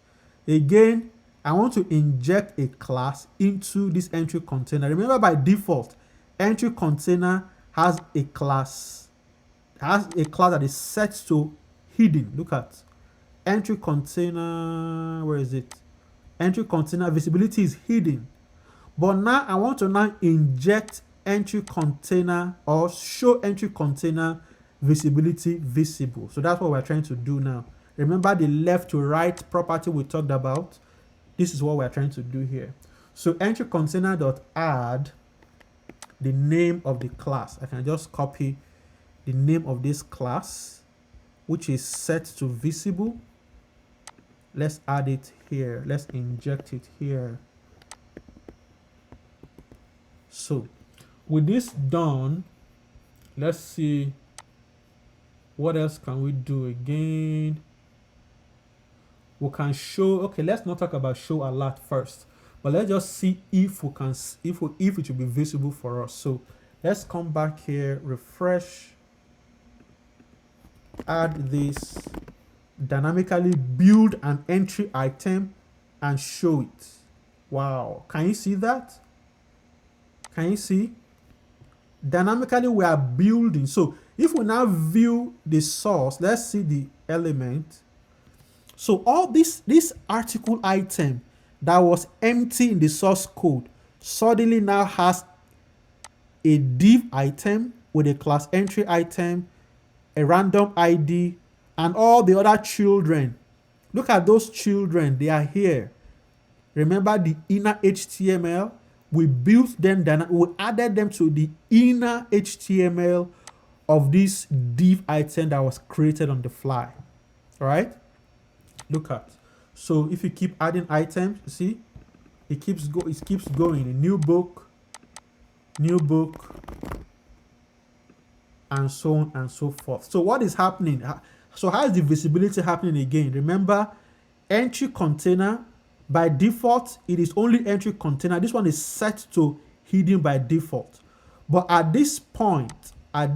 Again, I want to inject a class into this entry container. Remember, by default, entry container has a class that is set to hidden. Look at entry container. Where is it? Entry container visibility is hidden. But now I want to now inject entry container or show entry container visibility visible. So that's what we're trying to do now. Remember the left to right property we talked about? This is what we're trying to do here. So entry container dot add the name of the class. I can just copy the name of this class, which is set to visible. Let's add it here. Let's inject it here. So with this done, let's see what else can we do again. We can show, okay, let's not talk about show alert first, but let's just see if we can, if it will be visible for us. So let's come back here, refresh, add this, dynamically build an entry item and show it. Wow, can you see that? Can you see? Dynamically we are building. So if we now view the source, let's see the element. So all this article item that was empty in the source code suddenly now has a div item with a class entry item, a random ID, and all the other children. Look at those children, they are here. Remember the inner HTML? We built them, we added them to the inner HTML of this div item that was created on the fly. All right? Look at. So if you keep adding items, see, it keeps going. A new book, and so on and so forth. So what is happening? So how is the visibility happening again? Remember, entry container, by default, it is only entry container. This one is set to hidden by default. But at this point, at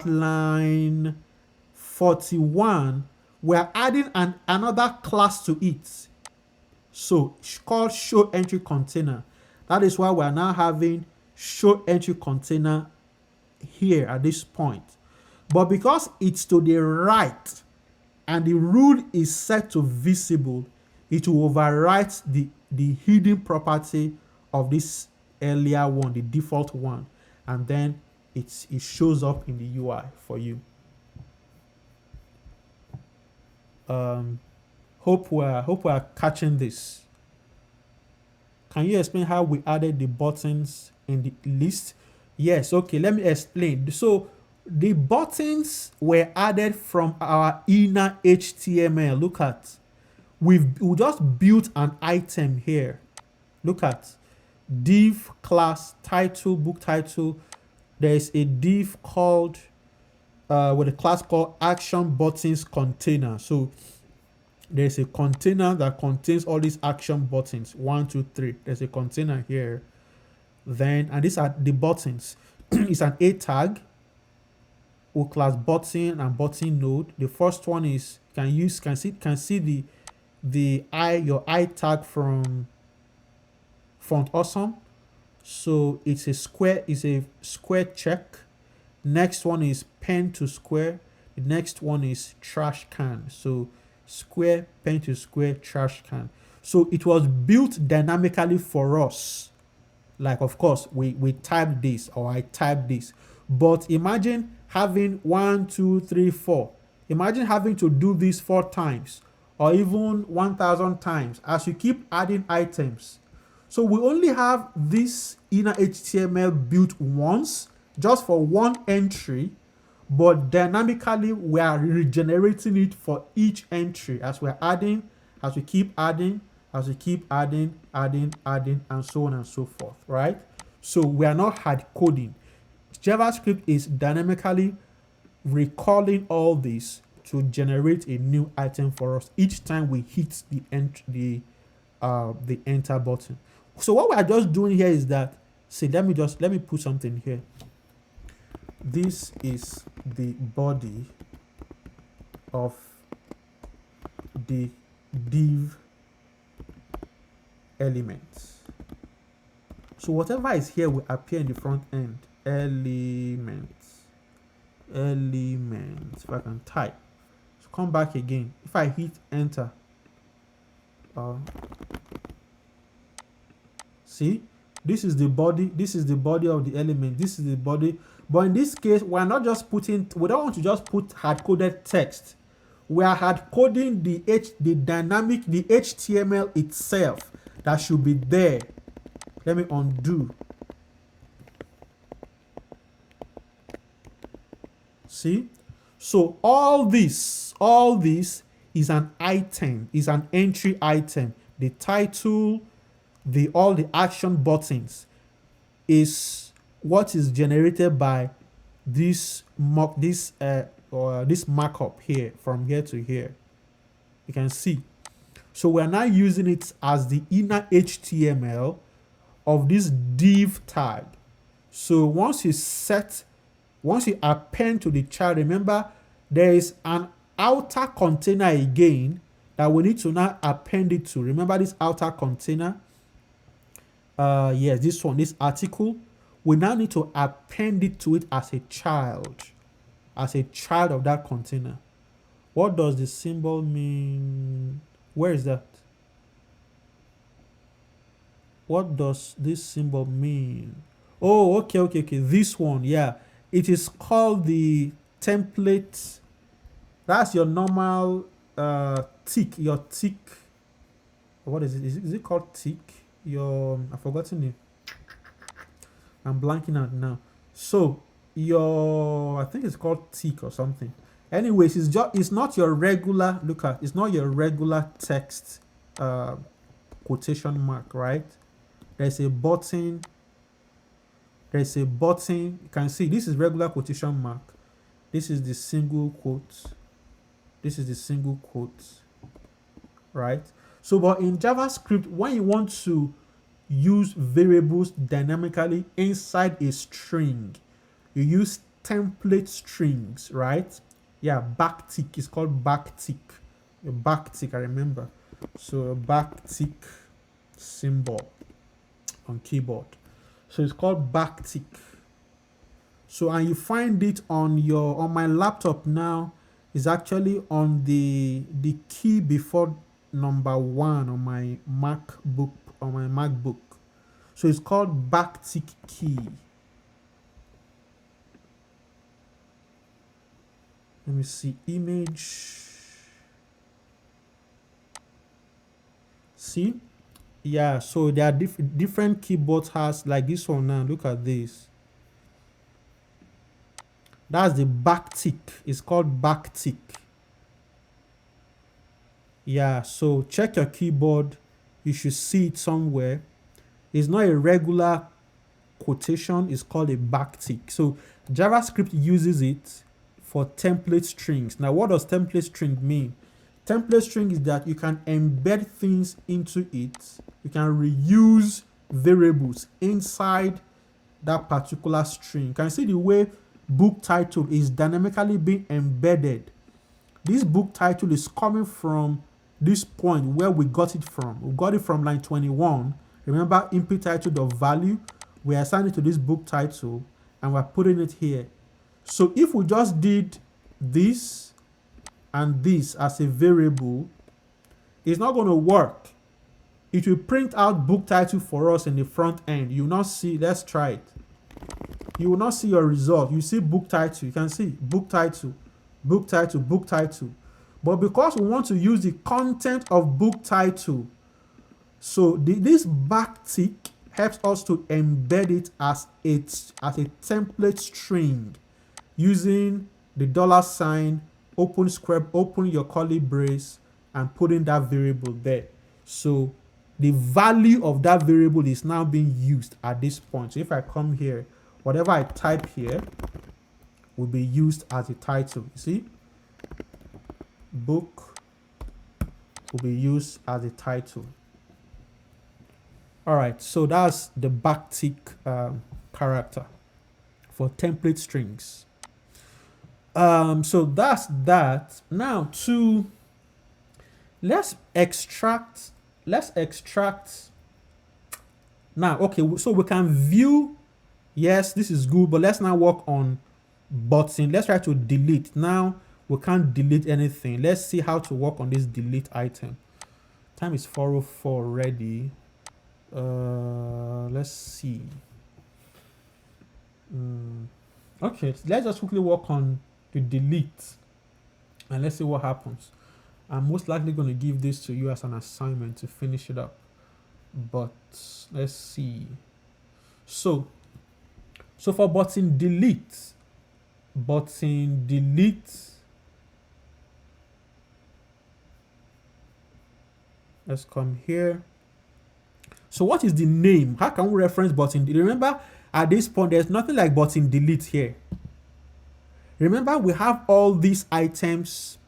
line 41, we're adding another class to it. So it's called show entry container. That is why we're now having show entry container here at this point. But because it's to the right and the rule is set to visible, it will overwrite the hidden property of this earlier one, the default one, and then it shows up in the UI for you. Hope we're catching this. Can you explain how we added the buttons in the list? Yes, okay, let me explain. So the buttons were added from our inner HTML. Look at, we just built an item here. Look at div class title, book title. There's a div called with a class called action buttons container. So there's a container that contains all these action buttons. 1, 2, 3. There's a container here. Then, and these are the buttons. It's an A tag with class button and button node. The first one is can see your I tag from Font Awesome. So it's a square check. Next one is pen to square. The next one is trash can. So square, pen to square, trash can. So it was built dynamically for us. Like, of course, we typed this, or I typed this. But imagine having 1, 2, 3, 4. Imagine having to do this 4 times, or even 1,000 times as you keep adding items. So we only have this inner HTML built once, just for one entry, but dynamically we are regenerating it for each entry as we're adding, as we keep adding, as we keep adding, and so on and so forth, right? So we are not hard coding. JavaScript is dynamically recalling all this to generate a new item for us each time we hit the enter button. So what we are just doing here is that, see, let me put something here. This is the body of the div elements. So whatever is here will appear in the front end. Elements. If I can type. So come back again. If I hit enter, see, this is the body. This is the body of the element. This is the body. But in this case, we don't want to just put hard-coded text. We are hard-coding the HTML itself that should be there. Let me undo. See? So all this is an item, is an entry item. The title, all the action buttons is what is generated by this markup here, from here to here. You can see. So we are now using it as the inner HTML of this div tag. So once you append to the child, remember there is an outer container again that we need to now append it to. Remember this outer container? Yes, this one, this article. We now need to append it to it as a child of that container. What does the symbol mean? Where is that? What does this symbol mean? Oh, okay. This one, yeah. It is called the template. That's your normal tick, your tick. What is it? Is it called tick? I've forgotten it. I'm blanking out now. So I think it's called tick or something. Anyways, it's not your regular, it's not your regular text quotation mark, right? There's a button. You can see this is regular quotation mark. This is the single quote. Right? So, but in JavaScript, when you want to use variables dynamically inside a string, you use template strings, right? Yeah, backtick is called backtick. A backtick, I remember. So a backtick symbol on keyboard. So it's called backtick. So, and you find it on my laptop now, is actually on the key before number 1 on my MacBook. So it's called backtick key. Let me see, image. See? Yeah, so there are different keyboards has like this one now. Look at this. That's the back tick. It's called back tick. Yeah, so check your keyboard. You should see it somewhere. It's not a regular quotation, it's called a backtick. So JavaScript uses it for template strings. Now, what does template string mean? Template string is that you can embed things into it. You can reuse variables inside that particular string. You can see the way book title is dynamically being embedded. This book title is coming from this point where we got it from. We got it from line 21. Remember, input title of value. We assign it to this book title and we're putting it here. So if we just did this and this as a variable, it's not going to work. It will print out book title for us in the front end. You will not see, let's try it. You will not see your result. You see book title. You can see book title, book title, book title. But because we want to use the content of book title, so this backtick helps us to embed it as a template string using the $, open square, open your curly brace, and putting that variable there. So the value of that variable is now being used at this point. So if I come here, whatever I type here will be used as a title. You see? Book will be used as a title. All right, so that's the backtick character for template strings. So that's that. Now let's extract. Now, okay, so we can view. Yes, this is good, but let's now work on button. Let's try to delete. Now we can't delete anything. Let's see how to work on this delete item. Time is 4:04 already. Let's see. Okay, let's just quickly work on the delete and let's see what happens. I'm most likely going to give this to you as an assignment to finish it up, but let's see. So for button delete, let's come here. So what is the name? How can we reference button? Remember, at this point, there's nothing like button delete here. Remember, we have all these items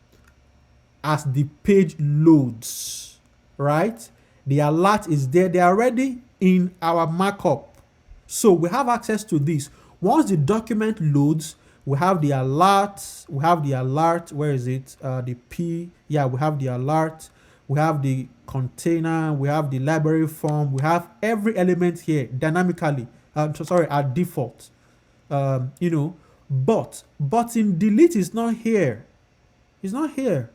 as the page loads, right? The alert is there. They are already in our markup. So we have access to this. Once the document loads, we have the alert. Where is it? The P. Yeah, we have the alert. We have the container, we have the library form, we have every element here dynamically. At default. But button delete is not here. It's not here.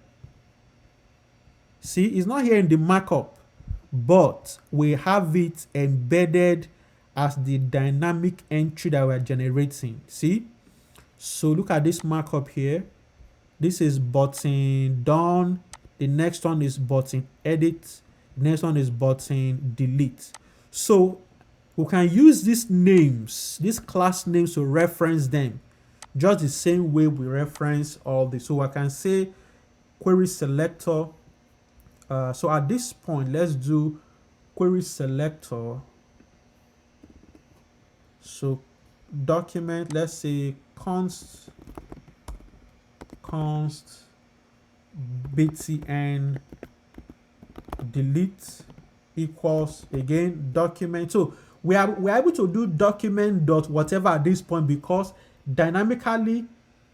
See, it's not here in the markup, but we have it embedded as the dynamic entry that we're generating. See? So look at this markup here. This is button done. The next one is button edit. The next one is button delete. So we can use these names, these class names, to reference them just the same way we reference all this. So I can say query selector. So at this point, let's do query selector. So document, let's say const btn delete equals, again, document. So we are able to do document dot whatever at this point because dynamically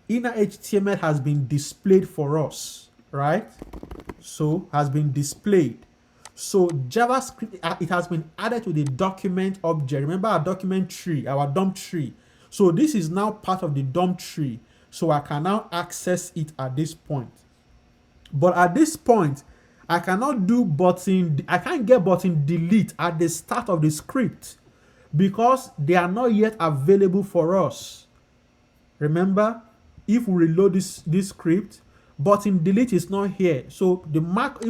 inner HTML has been displayed for us, right? So has been displayed. So JavaScript, it has been added to the document object. Remember our document tree, our DOM tree. So this is now part of the DOM tree. So I can now access it at this point. But at this point, I cannot do button, I can't get button delete at the start of the script because they are not yet available for us. Remember, if we reload this script, button delete is not here. So the mark,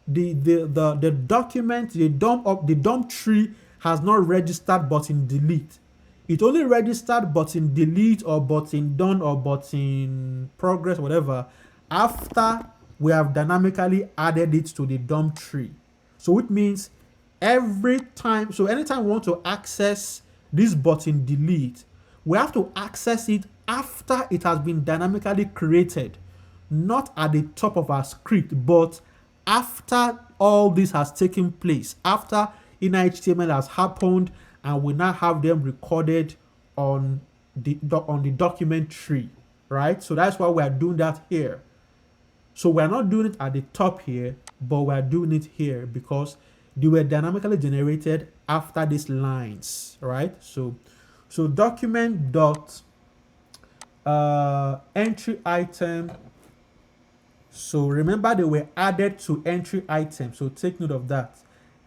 the document, the dump tree has not registered button delete. It only registered button delete or button done or button progress, whatever, after we have dynamically added it to the dump tree. So it means anytime we want to access this button delete, we have to access it after it has been dynamically created, not at the top of our script, but after all this has taken place, after inner HTML has happened, and we now have them recorded on the document tree, right? So that's why we are doing that here. So we're not doing it at the top here, but we're doing it here because they were dynamically generated after these lines, right? So document dot entry item. So remember, they were added to entry item. So take note of that.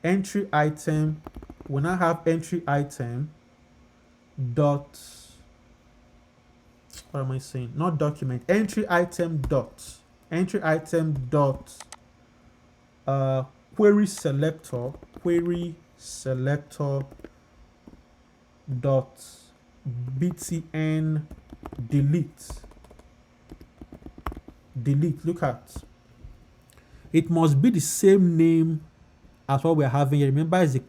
Entry item. We now have entry item dot. What am I saying? Not document. Entry item dot query selector dot btn delete. Look at it, must be the same name as what we're having here. Remember, it's a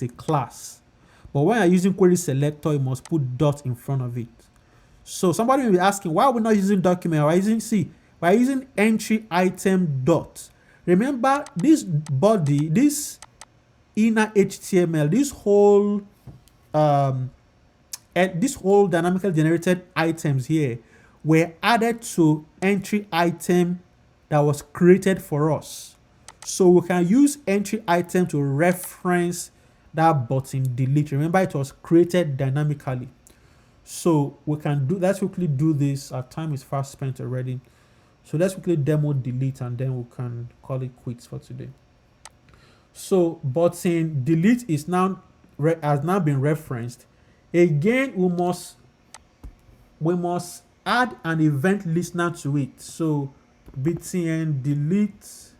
class, but when you're using query selector, you must put dot in front of it. So somebody will be asking, why are we not using document? We're using entry item dot. Remember, this body, this inner HTML, this whole dynamically generated items here were added to entry item that was created for us. So we can use entry item to reference that button delete. Remember, it was created dynamically. So we can do, let's quickly do this. Our time is fast spent already. So let's quickly demo delete and then we can call it quits for today. So button delete is has now been referenced. Again, we must add an event listener to it. So btn delete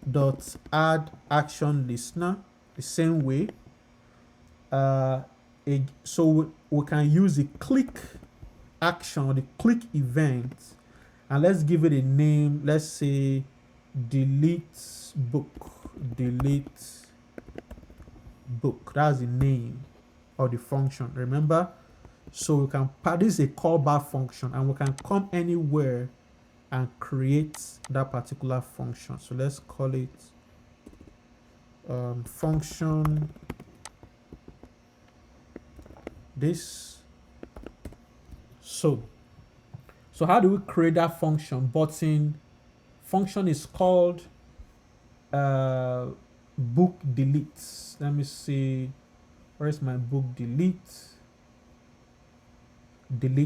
dot add action listener, the same way. So we can use the click action or the click event, and let's give it a name. Let's say delete book. That's the name of the function. Remember, so we can this is a callback function, and we can come anywhere and create that particular function. So let's call it function this. So how do we create that function? Button function is called book delete. Let me see, where is my book delete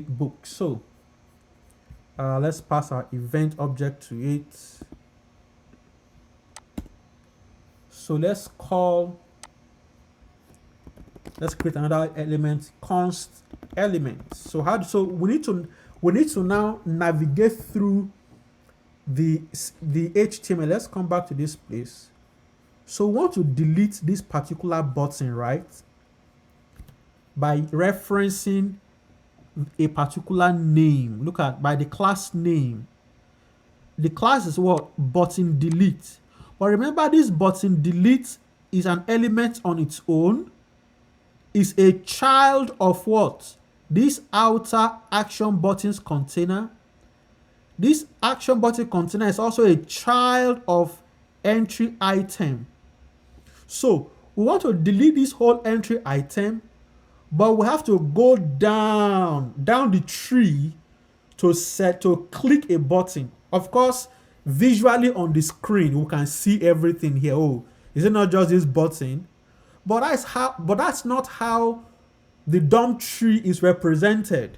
book. So let's pass our event object to it. So let's create another element, const element. So we need to now navigate through the HTML. Let's come back to this place. So we want to delete this particular button, right? By referencing a particular name. Look at by the class name. The class is what? Button delete. But remember, this button delete is an element on its own. Is a child of what? This outer action buttons container. This action button container is also a child of entry item. So we want to delete this whole entry item, but we have to go down the tree to click a button. Of course, visually on the screen, we can see everything here. Oh, is it not just this button? But that's not how the dump tree is represented.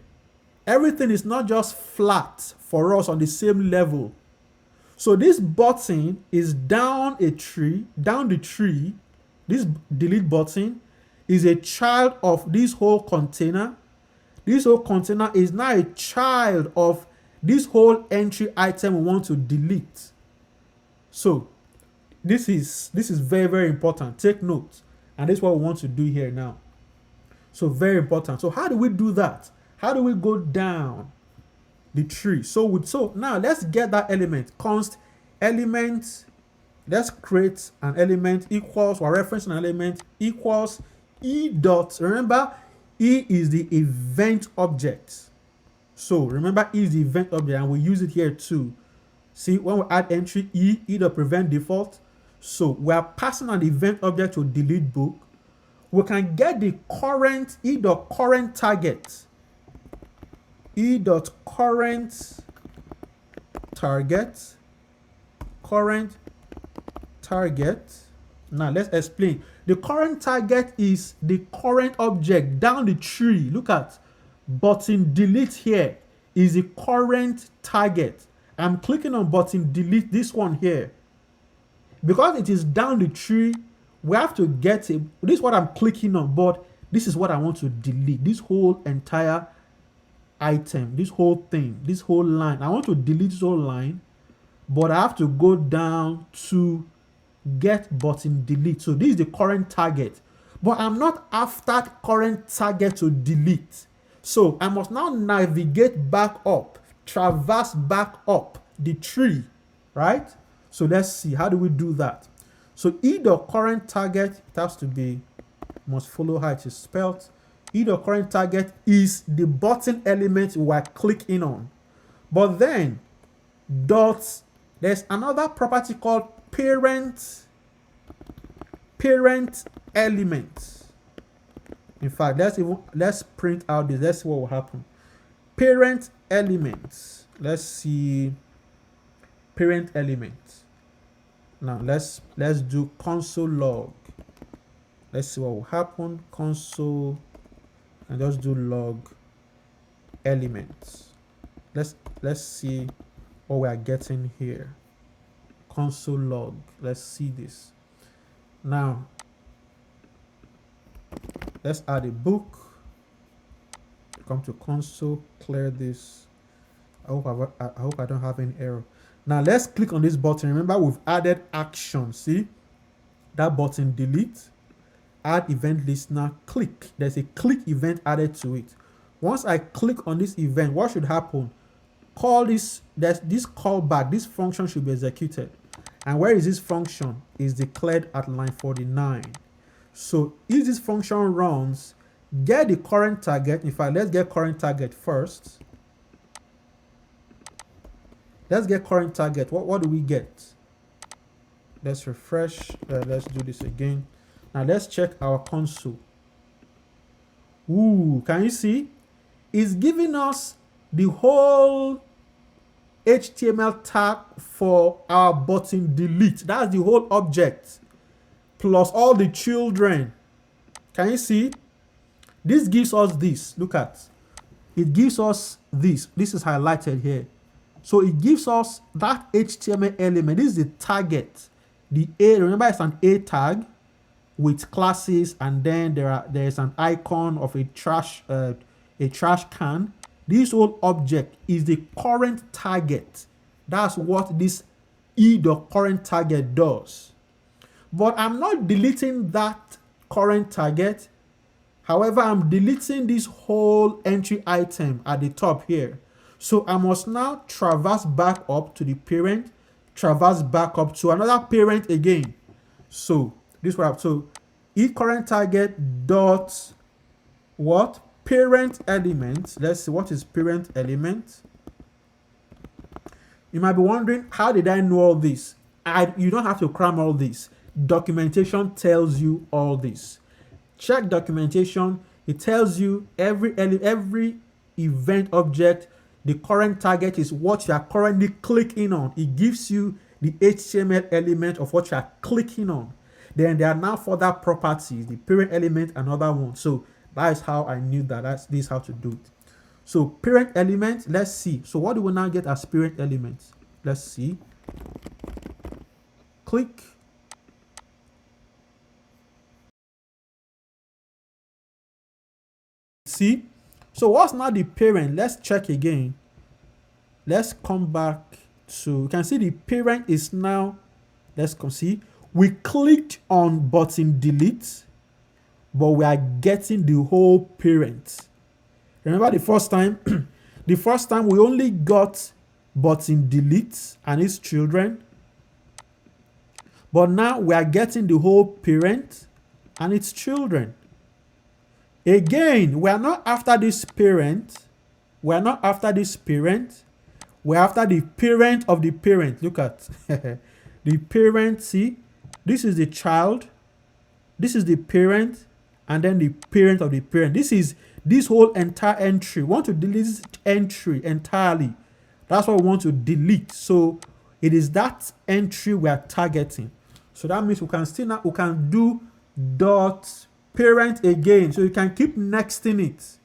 Everything is not just flat for us on the same level. So this button is down the tree. This delete button is a child of this whole container. This whole container is now a child of this whole entry item we want to delete. So This is very, very important. Take note. And this is what we want to do here now. So very important. So how do we do that? How do we go down the tree? So now let's get that element. Const element. Let's create an element equals, we're referencing an element equals e dot. Remember, e is the event object. So remember, e is the event object, and we use it here too. See, when we add entry e dot prevent default. So we are passing an event object to delete book. We can get the current e dot current target. E dot current target. Current target. Now let's explain. The current target is the current object down the tree. Look at button delete here is the current target. I'm clicking on button delete, this one here. Because it is down the tree, we have to get it. This is what I'm clicking on, but this is what I want to delete. This whole entire item, this whole thing, this whole line. I want to delete this whole line, but I have to go down to get button delete. So this is the current target, but I'm not after current target to delete. So I must now navigate back up, traverse back up the tree, right? So let's see, how do we do that? So e dot current target, it has to be, must follow how it is spelled. E dot current target is the button element we're clicking on. But then dot, there's another property called parent element. In fact, let's print out this. Let's see what will happen. Parent element. Let's see parent element. Now let's do console log. Let's see what will happen. Console, and just do log elements. Let's see what we are getting here. Console log. Let's see this. Now let's add a book. Come to console, clear this. I hope I don't have any error. Now let's click on this button. Remember, we've added action. See that button, delete, add event listener, click. There's a click event added to it. Once I click on this event, what should happen? Call this, there's this callback, this function should be executed. And where is this function? Is declared at line 49. So if this function runs, get the current target. In fact, let's get current target first. Let's get current target. What do we get? Let's refresh. Let's do this again. Now let's check our console. Ooh, can you see? It's giving us the whole HTML tag for our button delete. That's the whole object plus all the children. Can you see? This gives us this. Look at it. Gives us this. This is highlighted here. So it gives us that HTML element. This is the target. The A, remember, it's an A tag with classes, and then there's an icon of a trash can. This whole object is the current target. That's what this e the current target does. But I'm not deleting that current target. However, I'm deleting this whole entry item at the top here. So I must now traverse back up to the parent, traverse back up to another parent again. So this one, so e current target dot what? Parent element. Let's see, what is parent element? You might be wondering, how did I know all this? You don't have to cram all this. Documentation tells you all this. Check documentation. It tells you every event object, the current target is what you are currently clicking on. It gives you the HTML element of what you are clicking on. Then there are now further properties, the parent element, another one. So that is how I knew that. This is how to do it. So parent element, let's see. So what do we now get as parent element? Let's see. Click. See? So what's now the parent? Let's check again. Let's come back to, you can see the parent is now, let's come see. we clicked on button delete, but we are getting the whole parent. Remember the first time? The first time we only got button delete and its children, but now we are getting the whole parent and its children. Again, we are not after this parent. We are not after this parent. We're after the parent of the parent. Look at the parent. See, this is the child. This is the parent, and then the parent of the parent. This is this whole entire entry. We want to delete this entry entirely. That's what we want to delete. So it is that entry we are targeting. So that means we can still now we can do dot parent again. So you can keep nexting it.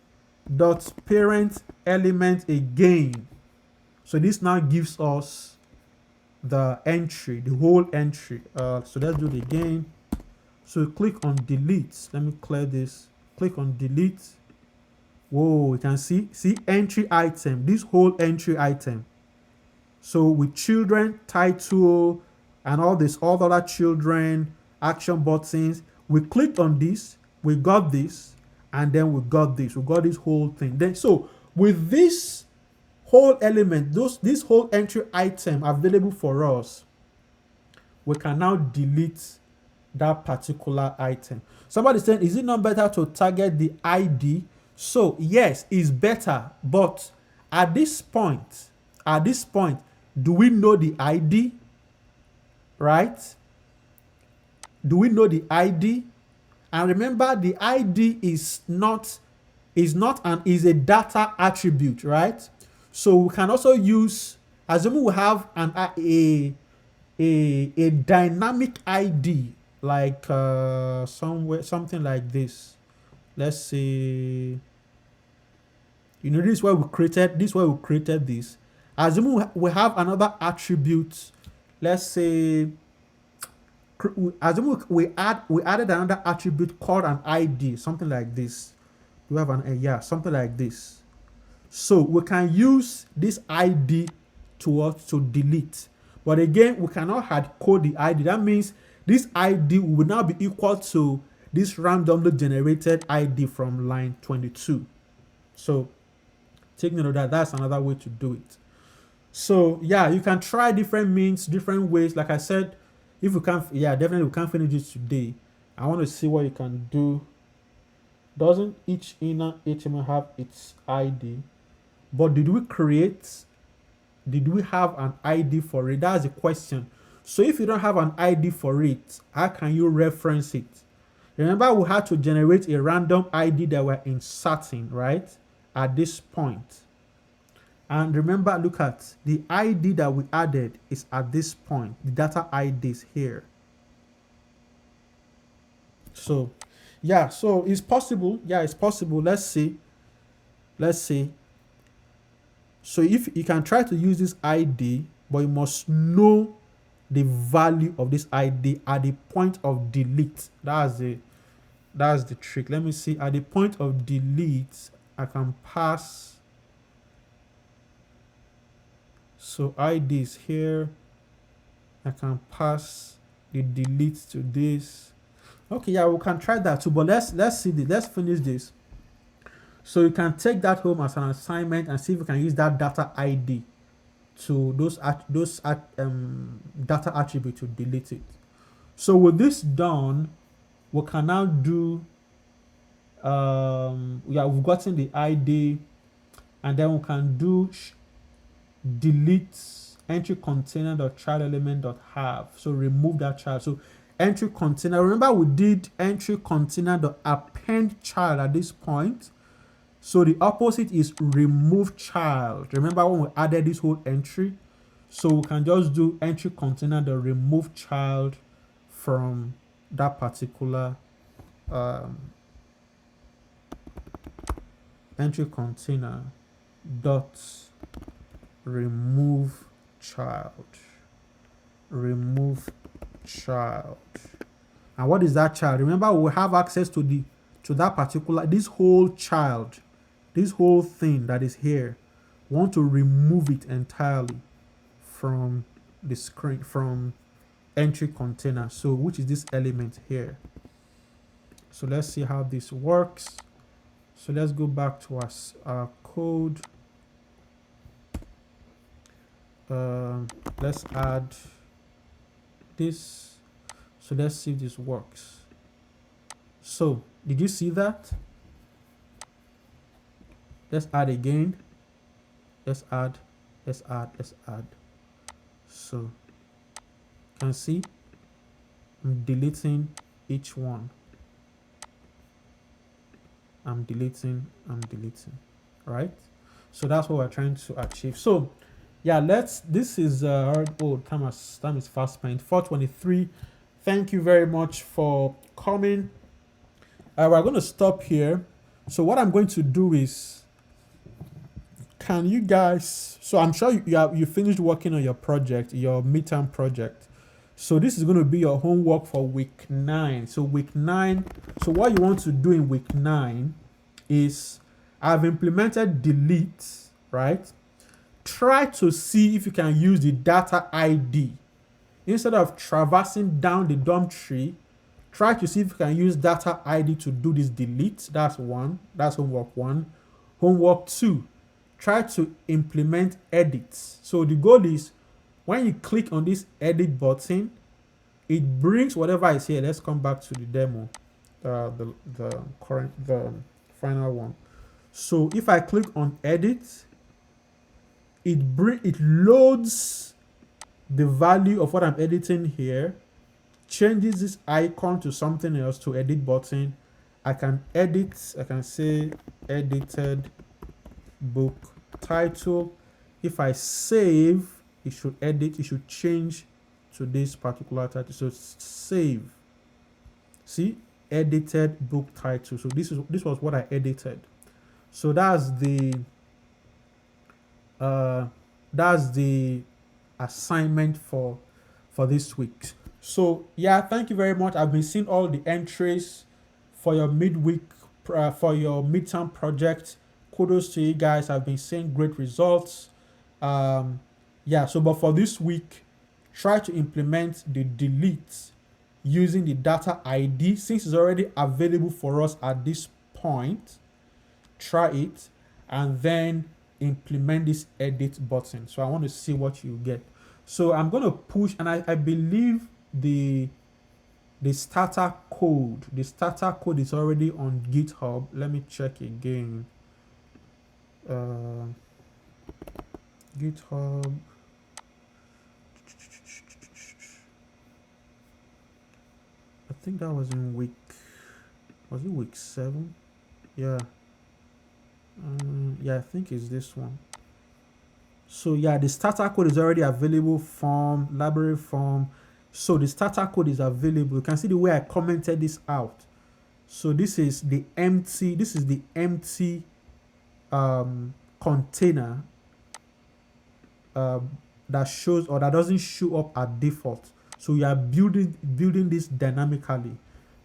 Dot parent element again. So this now gives us the entry, the whole entry. So let's do it again. So click on delete. Let me clear this. Click on delete. Whoa, you can see entry item, this whole entry item. So with children, title, and all the other children, action buttons, we clicked on this, we got this, and then we got this. We got this whole thing. Then so with this whole element, this whole entry item available for us, we can now delete that particular item. Somebody saying, is it not better to target the ID? So yes, it's better, but at this point, do we know the ID? Right? Do we know the ID? And remember, the ID is a data attribute, right? So we can also use, assuming we have a dynamic ID, like something like this. Let's say, this is where we created this. Assuming we have another attribute, let's say, assuming we added another attribute called an ID, something like this. We have something like this. So we can use this ID to delete. But again, we cannot hard code the ID. That means this ID will now be equal to this randomly generated ID from line 22. So take note of that. That's another way to do it. So yeah, you can try different means, different ways. Like I said, if we can't, definitely we can't finish it today. I want to see what you can do. Doesn't each inner HTML have its ID? But did we have an ID for it? That's the question. So if you don't have an ID for it, how can you reference it? Remember, we had to generate a random ID that we're inserting, right? At this point. And remember, look at the ID that we added is at this point. The data ID is here. So, yeah, so it's possible. Yeah, it's possible. Let's see. So if you can try to use this ID, but you must know the value of this ID at the point of delete. That's the trick. Let me see. At the point of delete, I can pass. So ID is here. I can pass the delete to this. Okay, yeah, we can try that too. But let's see this. Let's finish this. So you can take that home as an assignment and see if you can use that data ID to those data attribute to delete it. So with this done, we can now do we've gotten the ID, and then we can do delete entry container dot child element dot have. So remove that child. So entry container, remember we did entry container dot append child at this point. So the opposite is remove child. Remember when we added this whole entry? So we can just do entry container dot remove child from that particular entry container dot remove child. And what is that child? Remember, we have access to that particular, this whole child, this whole thing that is here. We want to remove it entirely from the screen, from entry container, so which is this element here. So let's see how this works. So let's go back to our code. Let's add this. So let's see if this works. So did you see that? Let's add again. Let's add. So you can see I'm deleting each one. I'm deleting, right? So that's what we're trying to achieve. So yeah, this is time is fast spent. 4:23. Thank you very much for coming. We're going to stop here. So what I'm going to do is, can you guys, so I'm sure you finished working on your project, your midterm project. So this is going to be your homework for week 9. So week 9, so what you want to do in week 9 is, I've implemented delete, right? Try to see if you can use the data ID. Instead of traversing down the DOM tree, try to see if you can use data ID to do this delete. That's one. That's homework 1. Homework 2, try to implement edits. So the goal is, when you click on this edit button, it brings whatever is here. Let's come back to the demo, the final one. So if I click on edit, it loads the value of what I'm editing here, changes this icon to something else, to edit button. I can edit, I can say edited book title. If I save, it should edit, it should change to this particular title. So save. See, edited book title. So this was what I edited. So that's the assignment for this week. So yeah, thank you very much. I've been seeing all the entries for your midweek for your midterm project. Kudos to you guys. I've been seeing great results. Yeah, so but for this week, try to implement the delete using the data ID, since it's already available for us at this point. Try it and then implement this edit button. So I want to see what you get. So I'm going to push, and I believe the starter code is already on GitHub. Let me check again. GitHub. I think that was in week 7? Yeah. Yeah, I think it's this one. So yeah, the starter code is already available from library form. So the starter code is available. You can see the way I commented this out. So this is the empty container that shows, or that doesn't show up at default. So we are building this dynamically,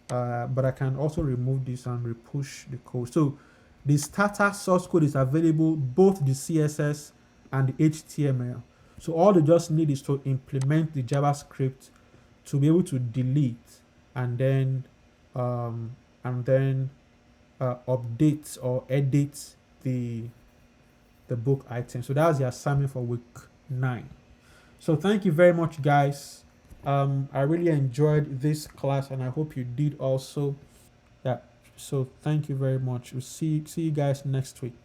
but I can also remove this and repush the code. So the starter source code is available, both the CSS and the HTML. So all you just need is to implement the JavaScript to be able to delete and then update or edit the book item. So that's the assignment for week 9. So thank you very much, guys. I really enjoyed this class, and I hope you did also. Yeah. So thank you very much. We'll see you guys next week.